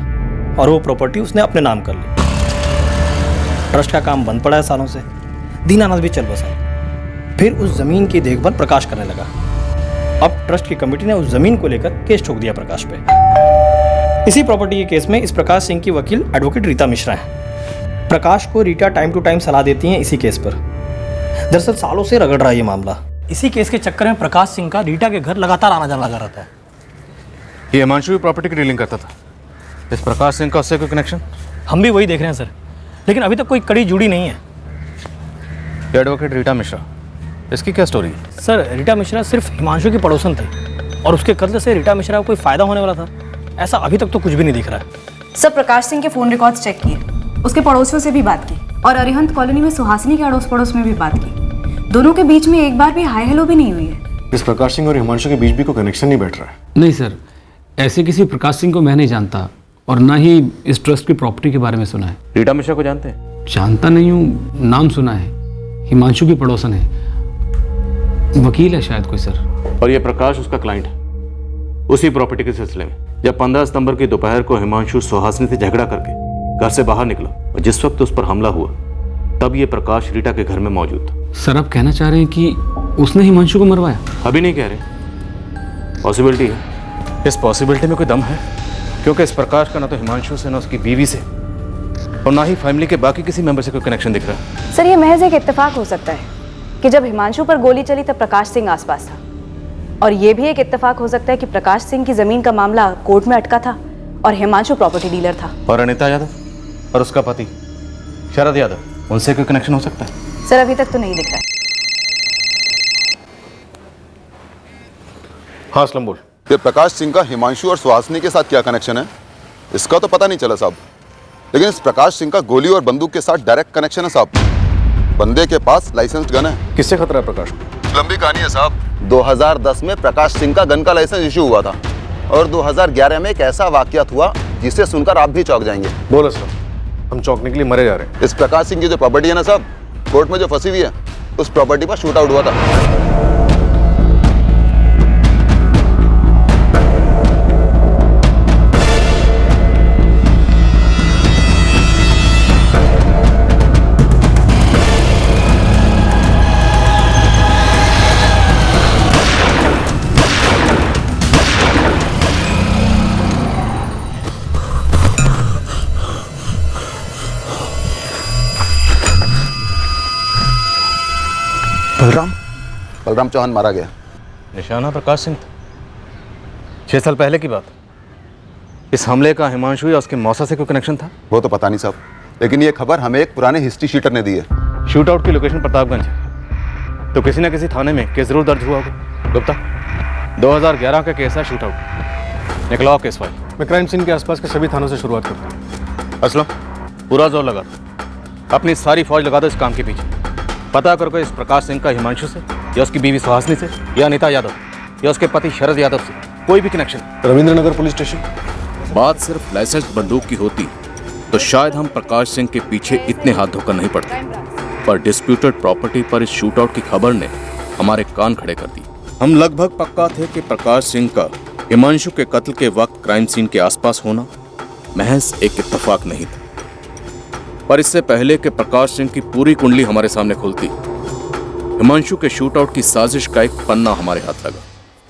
और वो प्रॉपर्टी उसने अपने नाम कर ली। ट्रस्ट का काम बंद पड़ा है सालों से, दीनानाथ भी चल बसा। फिर उस जमीन की देखभाल प्रकाश करने लगा। अब ट्रस्ट की कमेटी ने उस जमीन को लेकर केस ठोक दिया प्रकाश पे। इसी प्रॉपर्टी के केस में इस प्रकाश सिंह की वकील एडवोकेट रीता मिश्रा है। प्रकाश को रीटा टाइम टू टाइम सलाह देती हैं इसी केस पर। दरअसल सालों से रगड़ रहा है ये मामला। इसी केस के चक्कर में प्रकाश सिंह का रीटा के घर लगातार आना जाना लगा रहता है। ये हिमांशु भी प्रॉपर्टी की डीलिंग करता था, इस प्रकाश सिंह का उससे कोई कनेक्शन? हम भी वही देख रहे हैं सर, लेकिन अभी तक कोई कड़ी जुड़ी नहीं है। एडवोकेट रीटा मिश्रा, इसकी क्या स्टोरी है? सर रीटा मिश्रा सिर्फ हिमांशु की पड़ोसन थी, और उसके कत्ल से रीटा मिश्रा को कोई फायदा होने वाला था, ऐसा अभी तक तो कुछ भी नहीं दिख रहा है। सर प्रकाश सिंह के फोन रिकॉर्ड्स चेक किए, उसके पड़ोसियों से भी बात की, और अरिहंत कॉलोनी में सुहासिनी के अड़ोस पड़ोस में भी बात की। दोनों के बीच में एक बार भी हाई हेलो भी नहीं हुई है। इस प्रकाश सिंह और हिमांशु के बीच भी कोई कनेक्शन नहीं बैठ रहा है। नहीं सर, ऐसे किसी प्रकाश सिंह को मैं नहीं जानता, और ना ही इस ट्रस्ट की प्रॉपर्टी के बारे में सुना है। रीटा मिश्रा को जानते हैं? जानता नहीं हूँ, नाम सुना है, हिमांशु की पड़ोसन है। वकील है शायद कोई सर। और ये प्रकाश उसका क्लाइंट है, उसी प्रॉपर्टी के सिलसिले में। जब 15 सितंबर की दोपहर को हिमांशु सुहासिनी से झगड़ा करके घर से बाहर निकला और जिस वक्त उस पर हमला हुआ, तब ये प्रकाश रीटा के घर में मौजूद था। सर आप कहना चाह रहे हैं कि उसने हिमांशु को मरवाया? अभी नहीं कह रहे, पॉसिबिलिटी है। इस पॉसिबिलिटी में कोई दम है, क्योंकि इस प्रकाश का ना तो हिमांशु से, ना उसकी बीवी से, और ना ही फैमिली के बाकी किसी मेंबर से कोई कनेक्शन दिख रहा है। सर, ये महज एक इत्तेफाक हो सकता है कि जब हिमांशु पर गोली चली तब प्रकाश सिंह आसपास था, और ये भी एक इत्तेफाक हो सकता है कि प्रकाश सिंह की जमीन का मामला कोर्ट में अटका था और हिमांशु प्रॉपर्टी डीलर था। और अनिता यादव और उसका पति शरद यादव, उनसे कोई कनेक्शन हो सकता है? सर, अभी तक तो नहीं दिख रहा है। हाँ असलम बोल। फिर प्रकाश सिंह का हिमांशु और सुहासिनी के साथ क्या कनेक्शन है, इसका तो पता नहीं चला साहब। लेकिन इस प्रकाश सिंह का गोली और बंदूक के साथ डायरेक्ट कनेक्शन है साहब। बंदे के पास लाइसेंस्ड गन है। किससे खतरा है प्रकाश को? लंबी कहानी है साहब। 2010 में प्रकाश सिंह का गन का लाइसेंस इशू हुआ था, और 2011 में एक ऐसा वाकयात हुआ जिसे सुनकर आप भी चौंक जाएंगे। बोल असलम, हम चौंकने के लिए मरे जा रहे हैं। इस प्रकाश सिंह की जो प्रॉपर्टी है ना साहब, कोर्ट में जो फंसी हुई है, उस प्रॉपर्टी पर शूट आउट हुआ था। बलराम चौहान मारा गया। निशाना प्रकाश सिंह था। 6 साल पहले की बात। इस हमले का हिमांशु या उसके मौसा से कोई कनेक्शन था? वो तो पता नहीं साहब, लेकिन ये खबर हमें एक पुराने हिस्ट्री शीटर ने दी है। शूट आउट की लोकेशन प्रतापगंज है, तो किसी न किसी थाने में केस जरूर दर्ज हुआ होगा। गुप्ता, 2011 का केस है शूट आउट। निकलाओ केस फाइल। मैं क्राइम सीन के आसपास के सभी थानों से शुरुआत करता हूँ। असलम, पूरा जोर लगा दो, अपनी सारी फौज लगा दो इस काम के पीछे। पता करो इस प्रकाश सिंह का हिमांशु से, या उसकी बीवी सुहासिनी से, या अनिता यादव, या उसके पति शरद यादव से कोई भी कनेक्शन। रविंद्रनगर police station. बात सिर्फ लाइसेंस बंदूक की होती तो शायद हम प्रकाश सिंह के पीछे इतने हाथ धोकर नहीं पड़ते, पर डिस्प्यूटेड प्रॉपर्टी पर इस शूट आउट की खबर ने हमारे कान खड़े कर दिए। हम लगभग पक्का थे कि प्रकाश सिंह का हिमांशु के कत्ल के वक्त क्राइम सीन के आसपास होना महज एक इत्तेफाक नहीं था। पर इससे पहले कि प्रकाश सिंह की पूरी कुंडली हमारे सामने खुलती, हिमांशु के शूट आउट की साजिश का एक पन्ना हमारे हाथ लगा।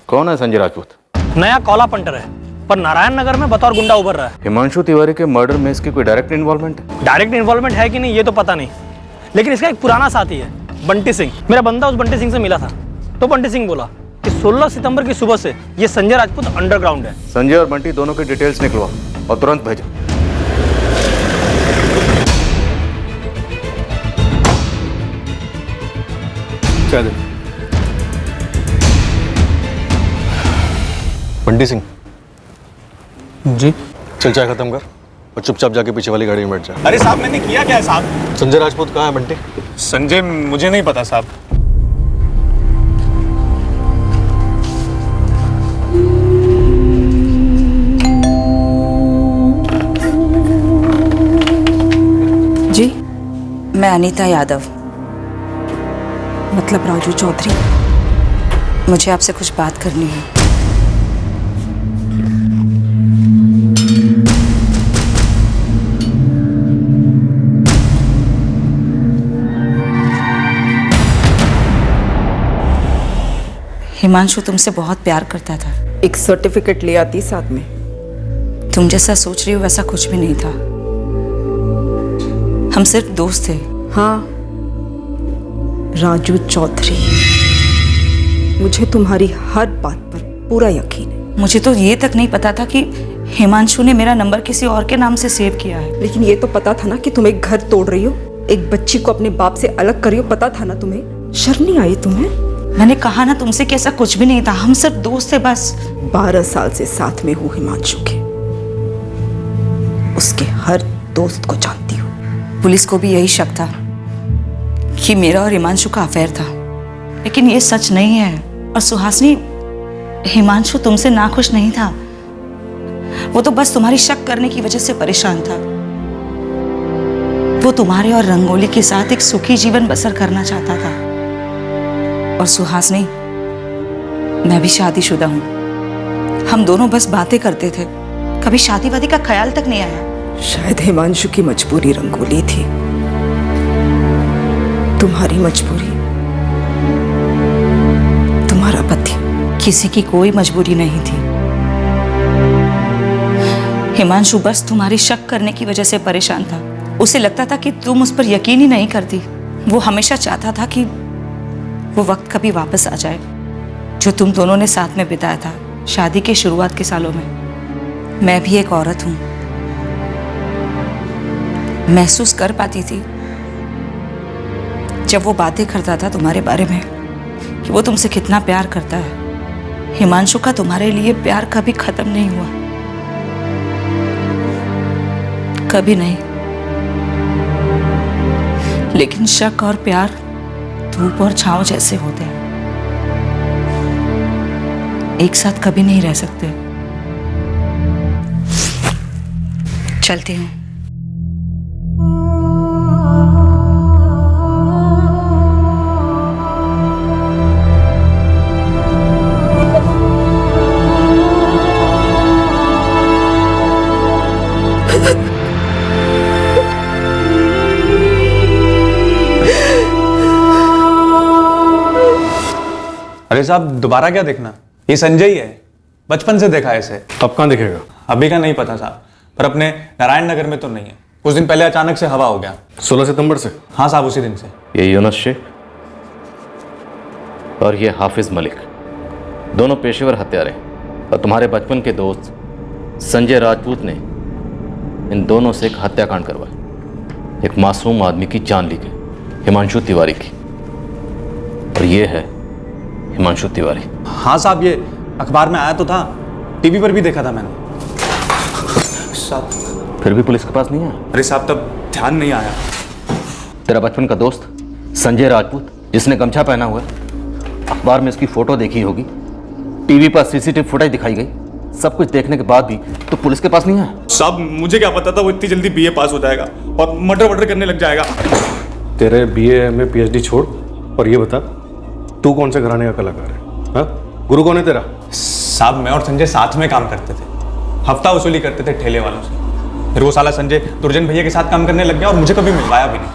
कौन है संजय राजपूत? नया कॉला पंटर है, पर नारायण नगर में बतौर गुंडा उभर रहा है। हिमांशु तिवारी के मर्डर में इसकी कोई डायरेक्ट इन्वॉल्वमेंट है? डायरेक्ट इन्वॉल्वमेंट है कि नहीं ये तो पता नहीं, लेकिन इसका एक पुराना साथी है, बंटी सिंह। मेरा बंदा उस बंटी सिंह से मिला था, तो बंटी सिंह बोला कि 16 सितंबर की सुबह से ये संजय राजपूत अंडरग्राउंड है। संजय और बंटी दोनों की डिटेल्स निकलवा और तुरंत भेजो। बंटी सिंह जी, चल चाय खत्म कर और चुपचाप जाके पीछे वाली गाड़ी में बैठ जा। अरे साहब मैंने किया क्या है साहब? संजय राजपूत कहाँ है बंटी? संजय मुझे नहीं पता साहब। जी, मैं अनीता यादव। मतलब राजू चौधरी? मुझे आपसे कुछ बात करनी है। हिमांशु तुमसे बहुत प्यार करता था। एक सर्टिफिकेट ले आती साथ में। तुम जैसा सोच रही हो वैसा कुछ भी नहीं था। हम सिर्फ दोस्त थे। हाँ, राजू चौधरी, मुझे तुम्हारी हर बात पर पूरा यकीन है। मुझे तो ये तक नहीं पता था कि हिमांशु ने मेरा नंबर किसी और के नाम से सेव किया है। लेकिन ये तो पता था ना कि तुम एक घर तोड़ रही हो, एक बच्ची को अपने बाप से अलग कर रही हो। पता था ना तुम्हें? शर्म नहीं आई तुम्हें? मैंने कहा ना तुमसे कि ऐसा कुछ भी नहीं था, हम सिर्फ दोस्त थे बस। 12 साल से साथ में हूँ हिमांशु के, उसके हर दोस्त को जानती हूँ। पुलिस को भी यही शक था कि मेरा और हिमांशु का अफेयर था, लेकिन ये सच नहीं है। और सुहासिनी, हिमांशु तुमसे नाखुश नहीं था, वो तो बस तुम्हारी शक करने की वजह से परेशान था। वो तुम्हारे और रंगोली के साथ एक सुखी जीवन बसर करना चाहता था। और सुहासनी, मैं भी शादीशुदा हूँ। हम दोनों बस बातें करते थे, कभी शादी वादी का ख्याल तक नहीं आया। शायद हिमांशु की मजबूरी रंगोली थी, तुम्हारी मजबूरी तुम्हारा पति। किसी की कोई मजबूरी नहीं थी। हिमांशु बस तुम्हारी शक करने की वजह से परेशान था। उसे लगता था कि तुम उस पर यकीन ही नहीं करती। वो हमेशा चाहता था कि वो वक्त कभी वापस आ जाए जो तुम दोनों ने साथ में बिताया था शादी के शुरुआत के सालों में। मैं भी एक औरत हूं, महसूस कर पाती थी जब वो बातें करता था तुम्हारे बारे में कि वो तुमसे कितना प्यार करता है। हिमांशु का तुम्हारे लिए प्यार कभी खत्म नहीं हुआ, कभी नहीं। लेकिन शक और प्यार धूप और छांव जैसे होते हैं, एक साथ कभी नहीं रह सकते। चलती हूँ। अरे साहब, दोबारा क्या देखना? ये संजय ही है, बचपन से देखा है इसे। अब कहाँ दिखेगा? अभी का नहीं पता साहब, पर अपने नारायण नगर में तो नहीं है। कुछ दिन पहले अचानक से हवा हो गया। 16 सितंबर से? हाँ साहब, उसी दिन से। ये यूनुस शेख और ये हाफिज मलिक, दोनों पेशेवर हत्यारे और तुम्हारे बचपन के दोस्त संजय राजपूत ने इन दोनों से एक हत्याकांड करवाया। एक मासूम आदमी की जान ली गई, हिमांशु तिवारी की। और ये है हिमांशु तिवारी। हाँ साहब, ये अखबार में आया तो था, टीवी पर भी देखा था मैंने। साहब फिर भी पुलिस के पास नहीं आया? अरे साहब, तब ध्यान नहीं आया। तेरा बचपन का दोस्त संजय राजपूत, जिसने गमछा पहना हुआ है, अखबार में उसकी फोटो देखी होगी, टीवी पर सीसीटीवी फुटेज दिखाई गई, सब कुछ देखने के बाद भी तो पुलिस के पास नहीं आया? साहब, मुझे क्या पता था वो इतनी जल्दी बीए पास हो जाएगा और मर्डर करने लग जाएगा। तेरे बीए में पीएचडी छोड़ और ये बता, तू कौन से घराने का कलाकार है? हाँ? गुरु कौन है तेरा? साहब, मैं और संजय साथ में काम करते थे, हफ्ता वसूली करते थे ठेले वालों से। फिर वो साला संजय दुर्जन भैया के साथ काम करने लग गया और मुझे कभी मिलवाया भी नहीं।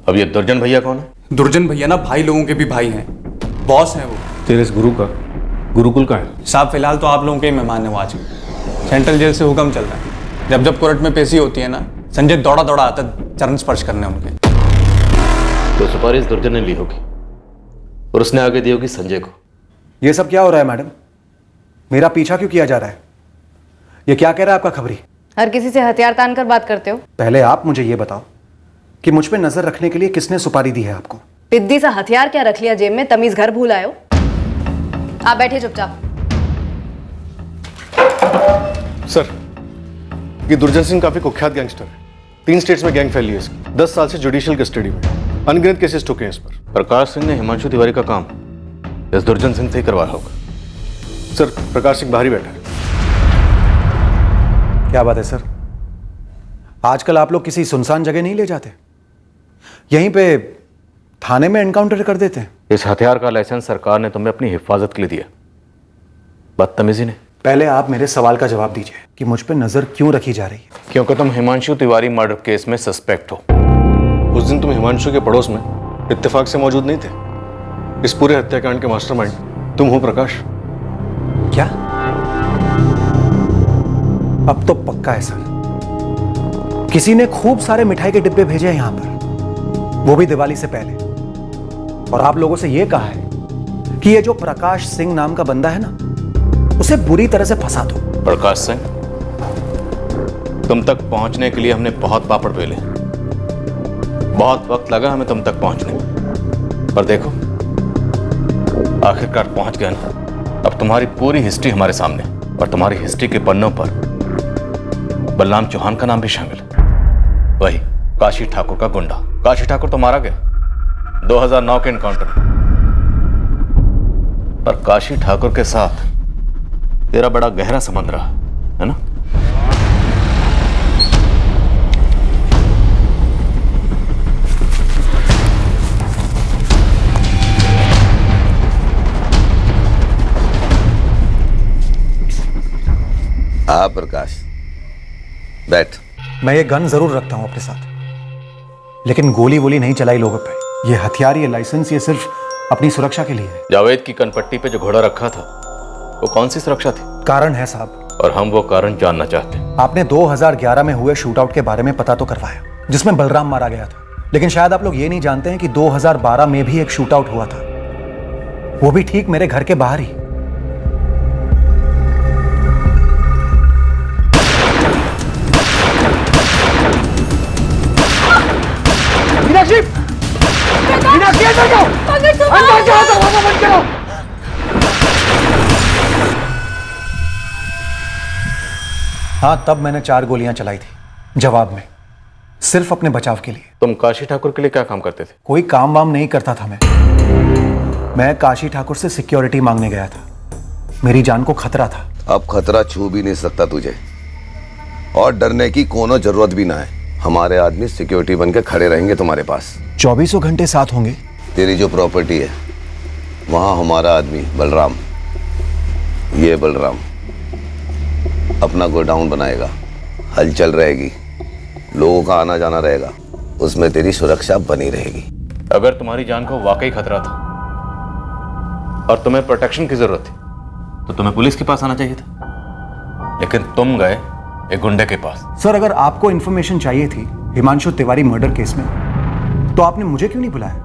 अब ये दुर्जन भैया कौन है? दुर्जन भैया ना भाई लोगों के भी भाई हैं, बॉस हैं वो। तेरे इस गुरु का गुरुकुल का है? साहब, फिलहाल तो आप लोगों के ही मेहमान है वो आज। सेंट्रल जेल से हुक्म चल रहा है, जब जब कोर्ट में पेशी होती है ना, संजय दौड़ा दौड़ा आता चरण स्पर्श करने उनके। तो सुपारी दुर्जन ने ली होगी और उसने आगे दी होगी संजय को। ये सब क्या हो रहा है मैडम? मेरा पीछा क्यों किया जा रहा है? ये क्या कह रहा है आपका खबरी? हर किसी से हथियार तान कर बात करते हो। पहले आप मुझे ये बताओ कि मुझ पे नजर रखने के लिए किसने सुपारी दी है आपको? पिद्दी सा हथियार क्या रख लिया जेब में? तमीज घर भूल आए हो। आप बैठिए चुपचाप। सर, ये दुर्जन सिंह काफी कुख्यात गैंगस्टर है। 3 स्टेट्स में गैंग फैली है इसकी। 10 साल से जुडिशियल कस्टडी में, अनगिनत केसेस ठुके हैं इस पर। प्रकाश सिंह ने हिमांशु तिवारी का काम इस दुर्जन सिंह से ही करवाया होगा। सर, प्रकाश सिंह बाहर ही बैठा है। क्या बात है सर? आजकल आप लोग किसी सुनसान जगह नहीं ले जाते, यहीं पे थाने में एनकाउंटर कर देते हैं। इस हथियार का लाइसेंस सरकार ने तुम्हें अपनी हिफाजत के लिए दिया, बदतमीजी ने। पहले आप मेरे सवाल का जवाब दीजिए कि मुझ पे नजर क्यों रखी जा रही है? क्योंकि तुम हिमांशु तिवारी मर्डर केस में सस्पेक्ट हो। उस दिन तुम हिमांशु के पड़ोस में इत्तेफाक से मौजूद नहीं थे। इस पूरे हत्याकांड के मास्टरमाइंड तुम हो प्रकाश। क्या? अब तो पक्का है सर, किसी ने खूब सारे मिठाई के डिब्बे भेजे हैं यहां पर, वो भी दिवाली से पहले। और आप लोगों से यह कहा है कि ये जो प्रकाश सिंह नाम का बंदा है ना, उसे बुरी तरह से फंसा दो। प्रकाश सिंह, तुम तक पहुंचने के लिए हमने बहुत पापड़ बेले, बहुत वक्त लगा हमें तुम तक पहुंचने में, पर देखो आखिरकार पहुंच गए ना। अब तुम्हारी पूरी हिस्ट्री हमारे सामने, और तुम्हारी हिस्ट्री के पन्नों पर बलराम चौहान का नाम भी शामिल है, वही काशी ठाकुर का गुंडा। काशी ठाकुर तो मारा गया 2009 के एनकाउंटर में, पर काशी ठाकुर के साथ तेरा बड़ा गहरा संबंध रहा है ना? हाँ प्रकाश, बैठ। मैं ये गन जरूर रखता हूं अपने साथ, लेकिन गोली वोली नहीं चलाई लोगों पे। ये हथियार, ये लाइसेंस, ये सिर्फ अपनी सुरक्षा के लिए है। जावेद की कनपट्टी पे जो घोड़ा रखा था वो कौन सी सुरक्षा थी? कारण है साहब, और हम वो कारण जानना चाहते हैं। आपने 2011 में हुए शूटआउट के बारे में पता तो करवाया, जिसमें बलराम मारा गया था, लेकिन शायद आप लोग ये नहीं जानते हैं कि 2012 में भी एक शूटआउट हुआ था, वो भी ठीक मेरे घर के बाहर ही। मीनाक्षी! मीनाक्षी अंदर जाओ! अंदर जाओ, दरवाजा बंद करो! हाँ, तब मैंने 4 गोलियां चलाई थी जवाब में, सिर्फ अपने बचाव के लिए। तुम काशी ठाकुर के लिए क्या काम करते थे? कोई काम वाम नहीं करता था मैं काशी ठाकुर से सिक्योरिटी मांगने गया था। मेरी जान को खतरा था। अब खतरा छू भी नहीं सकता तुझे, और डरने की कोनो जरूरत भी ना है। हमारे आदमी सिक्योरिटी बन के खड़े रहेंगे तुम्हारे पास। 24 घंटे साथ होंगे। तेरी जो प्रॉपर्टी है वहां हमारा आदमी बलराम, ये बलराम अपना गोडाउन बनाएगा, हलचल रहेगी, लोगों का आना जाना रहेगा, उसमें तेरी सुरक्षा बनी रहेगी। अगर तुम्हारी जान को वाकई खतरा था और तुम्हें प्रोटेक्शन की जरूरत थी तो तुम्हें पुलिस के पास आना चाहिए था, लेकिन तुम गए एक गुंडे के पास। सर, अगर आपको इंफॉर्मेशन चाहिए थी हिमांशु तिवारी मर्डर केस में, तो आपने मुझे क्यों नहीं बुलाया?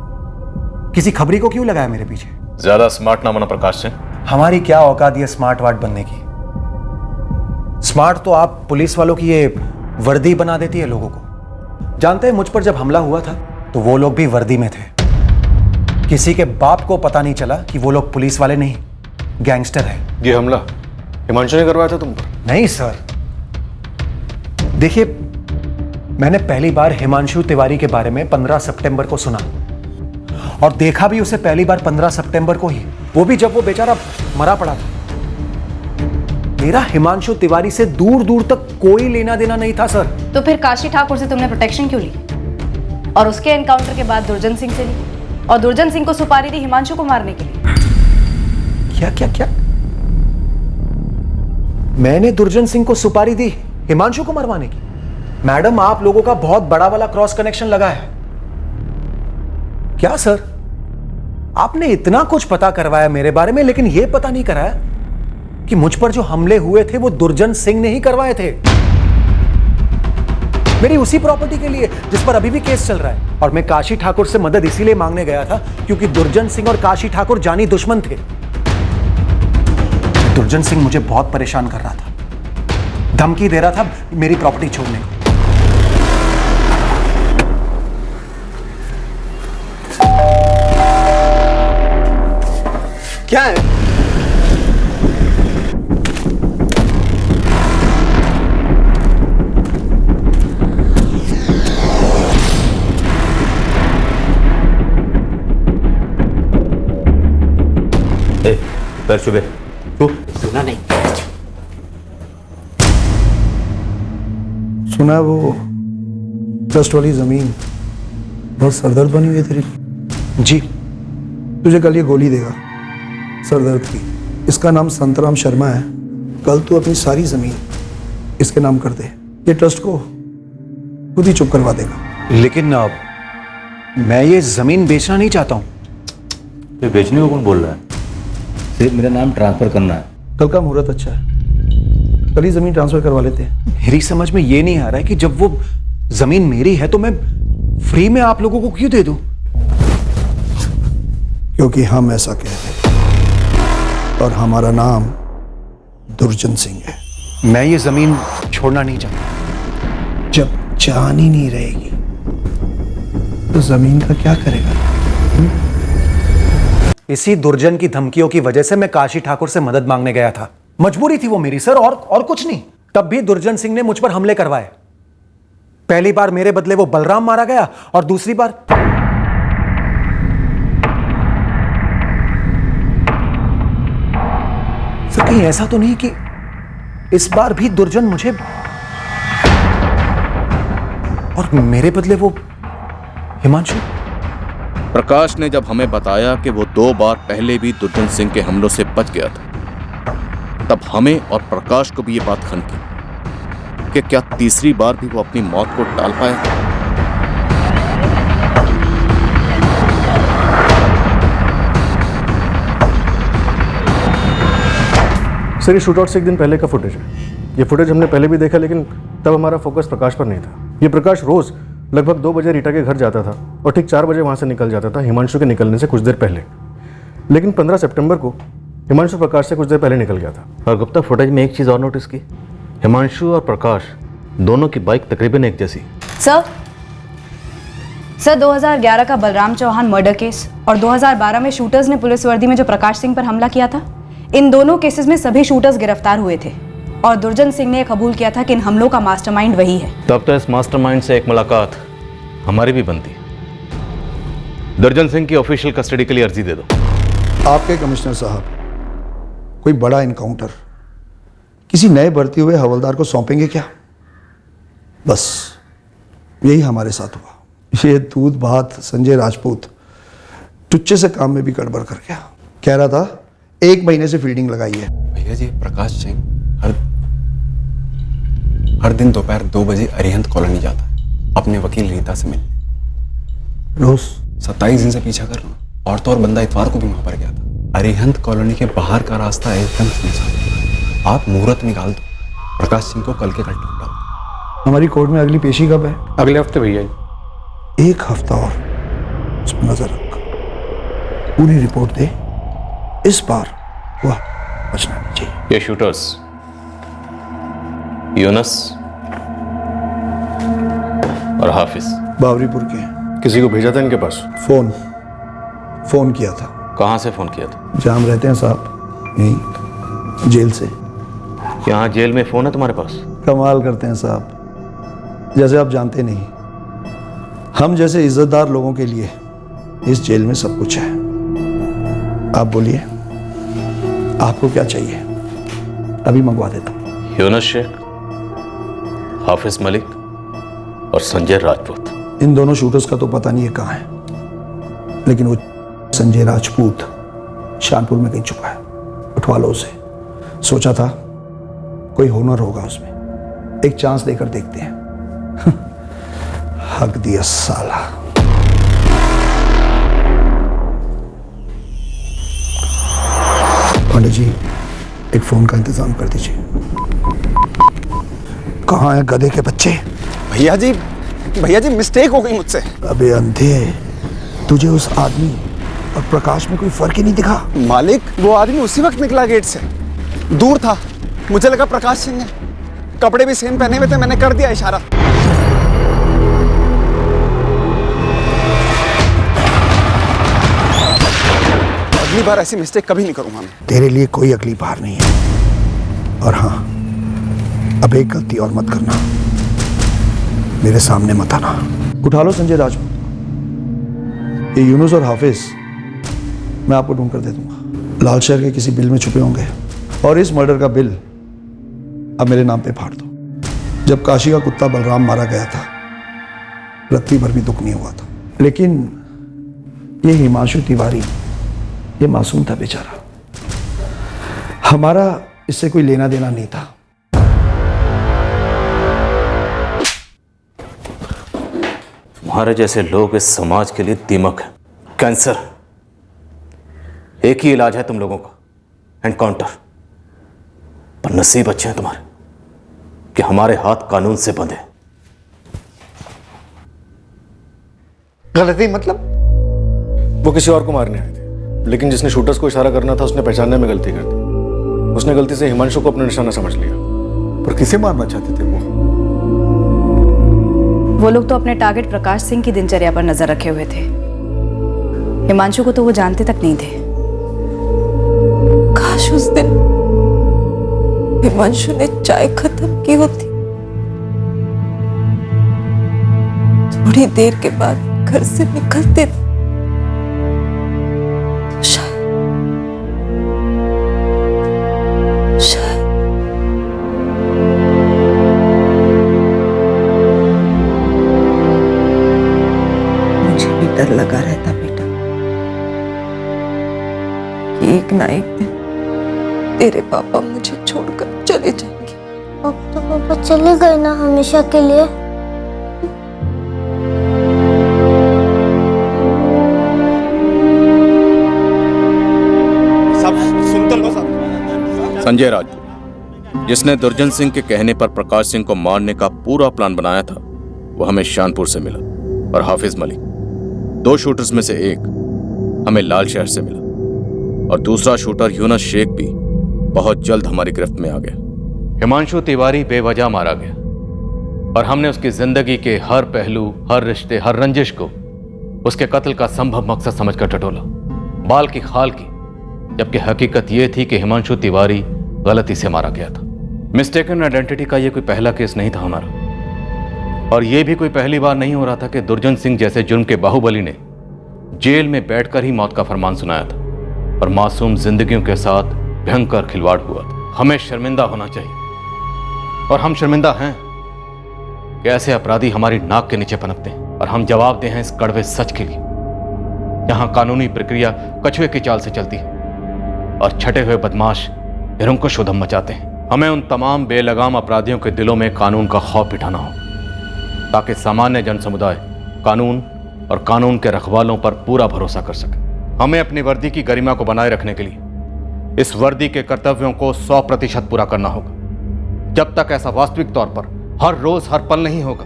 किसी खबरी को क्यों लगाया मेरे पीछे? ज्यादा स्मार्ट ना बना प्रकाश सिंह। हमारी क्या औकात है स्मार्ट वार्ड बनने की? स्मार्ट तो आप पुलिस वालों की ये वर्दी बना देती है लोगों को। जानते हैं, मुझ पर जब हमला हुआ था तो वो लोग भी वर्दी में थे। किसी के बाप को पता नहीं चला कि वो लोग पुलिस वाले नहीं, गैंगस्टर है। ये हमला हिमांशु ने करवाया था तुम पर? नहीं सर, देखिए, मैंने पहली बार हिमांशु तिवारी के बारे में 15 सितंबर को सुना, और देखा भी उसे पहली बार 15 सितंबर को ही, वो भी जब वो बेचारा मरा पड़ा था। मेरा हिमांशु तिवारी से दूर दूर तक कोई लेना देना नहीं था सर। तो फिर काशी ठाकुर से तुमने प्रोटेक्शन क्यों ली? और उसके एनकाउंटर के बाद दुर्जन सिंह से ली, और दुर्जन सिंह को सुपारी दी हिमांशु को मारने के लिए। क्या क्या क्या? मैंने दुर्जन सिंह को सुपारी दी हिमांशु को मरवाने की? मैडम, आप लोगों का बहुत बड़ा वाला क्रॉस कनेक्शन लगा है। क्या सर, आपने इतना कुछ पता करवाया मेरे बारे में, लेकिन यह पता नहीं कराया कि मुझ पर जो हमले हुए थे वो दुर्जन सिंह ने ही करवाए थे, मेरी उसी प्रॉपर्टी के लिए जिस पर अभी भी केस चल रहा है। और मैं काशी ठाकुर से मदद इसीलिए मांगने गया था क्योंकि दुर्जन सिंह और काशी ठाकुर जानी दुश्मन थे। दुर्जन सिंह मुझे बहुत परेशान कर रहा था, धमकी दे रहा था मेरी प्रॉपर्टी छोड़ने को। क्या है? पैर छुबे सुना नहीं। सुना है वो ट्रस्ट वाली जमीन बहुत सरदर्द बनी हुई है तेरी। जी, तुझे कल ये गोली देगा सरदर्द की। इसका नाम संतराम शर्मा है। कल तू अपनी सारी जमीन इसके नाम कर दे, ये ट्रस्ट को खुद ही चुप करवा देगा। लेकिन मैं ये जमीन बेचना नहीं चाहता हूं। तो बेचने को कौन बोल रहा है? सिर्फ मेरा नाम ट्रांसफर करना है। कल का मुहूर्त अच्छा है, कल ही जमीन ट्रांसफर करवा लेते हैं। मेरी समझ में ये नहीं आ रहा है कि जब वो जमीन मेरी है तो मैं फ्री में आप लोगों को क्यों दे दूं? क्योंकि हम ऐसा कहते हैं और हमारा नाम दुर्जन सिंह है। मैं ये जमीन छोड़ना नहीं चाहता। जब जान ही नहीं रहेगी तो जमीन का क्या करेगा? इसी दुर्जन की धमकियों की वजह से मैं काशी ठाकुर से मदद मांगने गया था। मजबूरी थी वो मेरी सर, और कुछ नहीं। तब भी दुर्जन सिंह ने मुझ पर हमले करवाए। पहली बार मेरे बदले वो बलराम मारा गया, और दूसरी बार सर कहीं ऐसा तो नहीं कि इस बार भी दुर्जन मुझे, और मेरे बदले वो हिमांशु? प्रकाश ने जब हमें बताया कि वो 2 बार पहले भी दुर्जन सिंह के हमलों से बच गया था, तब हमें और प्रकाश को भी ये बात खनकी कि क्या तीसरी बार भी वो अपनी मौत को टाल पाया। सर ये शूट आउट से एक दिन पहले का फुटेज है। ये फुटेज हमने पहले भी देखा, लेकिन तब हमारा फोकस प्रकाश पर नहीं था। ये प्रकाश रोज लगभग 2 बजे रीटा के घर जाता था और ठीक 4 बजे वहाँ से निकल जाता था, हिमांशु के निकलने से कुछ देर पहले। लेकिन 15 सितंबर को हिमांशु प्रकाश से कुछ देर पहले निकल गया था। और गुप्ता, फुटेज में एक चीज़ और नोटिस की, हिमांशु और प्रकाश दोनों की बाइक तकरीबन एक जैसी। सर 2011 का बलराम चौहान मर्डर केस और 2012 में शूटर्स ने पुलिस वर्दी में जो प्रकाश सिंह पर हमला किया था, इन दोनों केसेस में सभी शूटर्स गिरफ्तार हुए थे और दुर्जन सिंह ने कबूल किया था कि इन हमलों का मास्टरमाइंड वही है। तब तो इस मास्टरमाइंड से एक मुलाकात हमारी भी बनती है। दुर्जन सिंह की ऑफिशियल कस्टडी के लिए अर्जी दे दो। आपके कमिश्नर साहब कोई बड़ा इनकाउंटर किसी नए भर्ती हुए हवलदार को सौंपेंगे क्या? बस यही हमारे साथ हुआ। ये दूध भात संजय राजपूत टुच्चे से काम में भी गड़बड़ कर गया। कह रहा था 1 महीने से फील्डिंग लगाई है। भैया जी, प्रकाश सिंह हर दिन दोपहर 2 बजे अरिहंत कॉलोनी जाता है अपने वकील रीता से मिलने। रोज 27 दिन से पीछा कर रहा हूँ। और तो और बंदा इतवार को भी वहां पर गया था। अरिहंत कॉलोनी के बाहर का रास्ता एकदम सुनसान। आप मुहूर्त निकाल दो, प्रकाश सिंह को कल के कल ढूंढ लो। हमारी कोर्ट में अगली पेशी कब है? अगले हफ्ते भैया। 1 हफ्ता और उस पर नजर रख, पूरी रिपोर्ट दे। इस बार वह बचना नहीं चाहिए। ये शूटर्स यूनस और हाफिज बावरीपुर के। किसी को भेजा था इनके पास? फोन किया था। कहां से फोन किया था? जहां हम रहते हैं साहब, यहीं जेल से। यहाँ जेल में फोन है तुम्हारे पास? कमाल करते हैं साहब, जैसे आप जानते नहीं। हम जैसे इज्जतदार लोगों के लिए इस जेल में सब कुछ है। आप बोलिए, आपको क्या चाहिए? अभी मंगवा देता हूं। यूनस शेख, हाफिज मलिक और संजय राजपूत। इन दोनों शूटर्स का तो पता नहीं है कहाँ है, लेकिन वो संजय राजपूत शानपुर में कहीं छुपा है। उठवा लो उसे। सोचा था कोई हुनर होगा उसमें, एक चांस देकर देखते हैं। हक दिया साला। पंडित जी, एक फोन का इंतजाम कर दीजिए। कहाँ है गधे के बच्चे? भैया जी मिस्टेक हो गई मुझसे। अबे अंधे, तुझे उस आदमी और प्रकाश में कोई फर्क ही नहीं दिखा? मालिक, वो आदमी उसी वक्त निकला गेट से। दूर था, मुझे लगा प्रकाश सिंह है। कपड़े भी सेम पहने हुए थे, मैंने कर दिया इशारा। अगली बार ऐसी मिस्टेक कभी नहीं करूंगा मैं। तेरे लिए कोई अगली बार नहीं है। और हाँ, अब एक गलती और मत करना, मेरे सामने मत आना। उठा लो संजय राजपूत। ये यूनुस और हाफिज मैं आपको ढूंढ कर दे दूंगा। लाल शहर के किसी बिल में छुपे होंगे और इस मर्डर का बिल अब मेरे नाम पे फाड़ दो। जब काशी का कुत्ता बलराम मारा गया था, रत्ती भर भी दुख नहीं हुआ था, लेकिन ये हिमांशु तिवारी, ये मासूम था बेचारा। हमारा इससे कोई लेना देना नहीं था। तुम्हारे जैसे लोग इस समाज के लिए दीमक है, कैंसर। एक ही इलाज है तुम लोगों का, एनकाउंटर। पर नसीब अच्छे हैं तुम्हारे कि हमारे हाथ कानून से बंधे। गलती मतलब? वो किसी और को मारने आए थे, लेकिन जिसने शूटर्स को इशारा करना था उसने पहचानने में गलती कर दी। उसने गलती से हिमांशु को अपना निशाना समझ लिया। पर किसे मारना चाहते थे वो लोग तो अपने टारगेट प्रकाश सिंह की दिनचर्या पर नजर रखे हुए थे। हिमांशु को तो वो जानते तक नहीं थे। काश उस दिन हिमांशु ने चाय खत्म की होती। थोड़ी देर के बाद घर से निकलते तो शायद मुझे भी डर लगा रहता बेटा कि एक ना एक दिन तेरे पापा मुझे छोड़कर चले जाएंगे। अब तो पापा चले गए ना हमेशा के लिए। संजय राज, जिसने दुर्जन सिंह के कहने पर प्रकाश सिंह को मारने का पूरा प्लान बनाया था, वो हमें शानपुर से मिला। और हाफिज मलिक, 2 शूटर्स में से एक हमें लाल शहर से मिला और दूसरा शूटर यूनस शेख भी बहुत जल्द हमारी गिरफ्त में आ गया। हिमांशु तिवारी बेवजह मारा गया और हमने उसकी जिंदगी के हर पहलू, हर रिश्ते, हर रंजिश को उसके कत्ल का संभव मकसद समझकर टटोला, बाल की खाल की, जबकि हकीकत यह थी कि हिमांशु तिवारी गलती से मारा गया था। मिस्टेकन आइडेंटिटी का यह कोई पहला केस नहीं था हमारा, और यह भी कोई पहली बार नहीं हो रहा था कि दुर्जन सिंह जैसे जुर्म के बाहुबली ने जेल में बैठकर ही मौत का फरमान सुनाया था और मासूम जिंदगियों के साथ भयंकर खिलवाड़ हुआ था। हमें शर्मिंदा होना चाहिए और हम शर्मिंदा हैं कि ऐसे अपराधी हमारी नाक के नीचे पनपते हैं और हम जवाबदेह हैं इस कड़वे सच के लिए। यहां कानूनी प्रक्रिया कछुए की चाल से चलती है और छटे हुए बदमाश निरंकुश उधम मचाते हैं। हमें उन तमाम बेलगाम अपराधियों के दिलों में कानून का खौफ बिठाना हो ताकि सामान्य जन समुदाय कानून और कानून के रखवालों पर पूरा भरोसा कर सके। हमें अपनी वर्दी की गरिमा को बनाए रखने के लिए इस वर्दी के कर्तव्यों को 100% पूरा करना होगा। जब तक ऐसा वास्तविक तौर पर हर रोज हर पल नहीं होगा,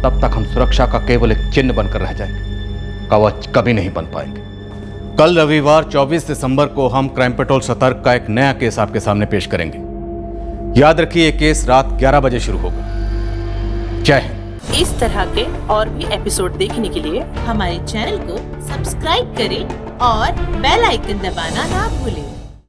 तब तक हम सुरक्षा का केवल एक चिन्ह बनकर रह जाएंगे, कवच कभी नहीं बन पाएंगे। कल रविवार 24 दिसंबर को हम क्राइम पेट्रोल सतर्क का एक नया केस आपके सामने पेश करेंगे। याद रखिए, ये केस रात 11 बजे शुरू होगा। जय हिंद। इस तरह के और भी एपिसोड देखने के लिए हमारे चैनल को सब्सक्राइब करें और बेल आइकन दबाना ना भूलें।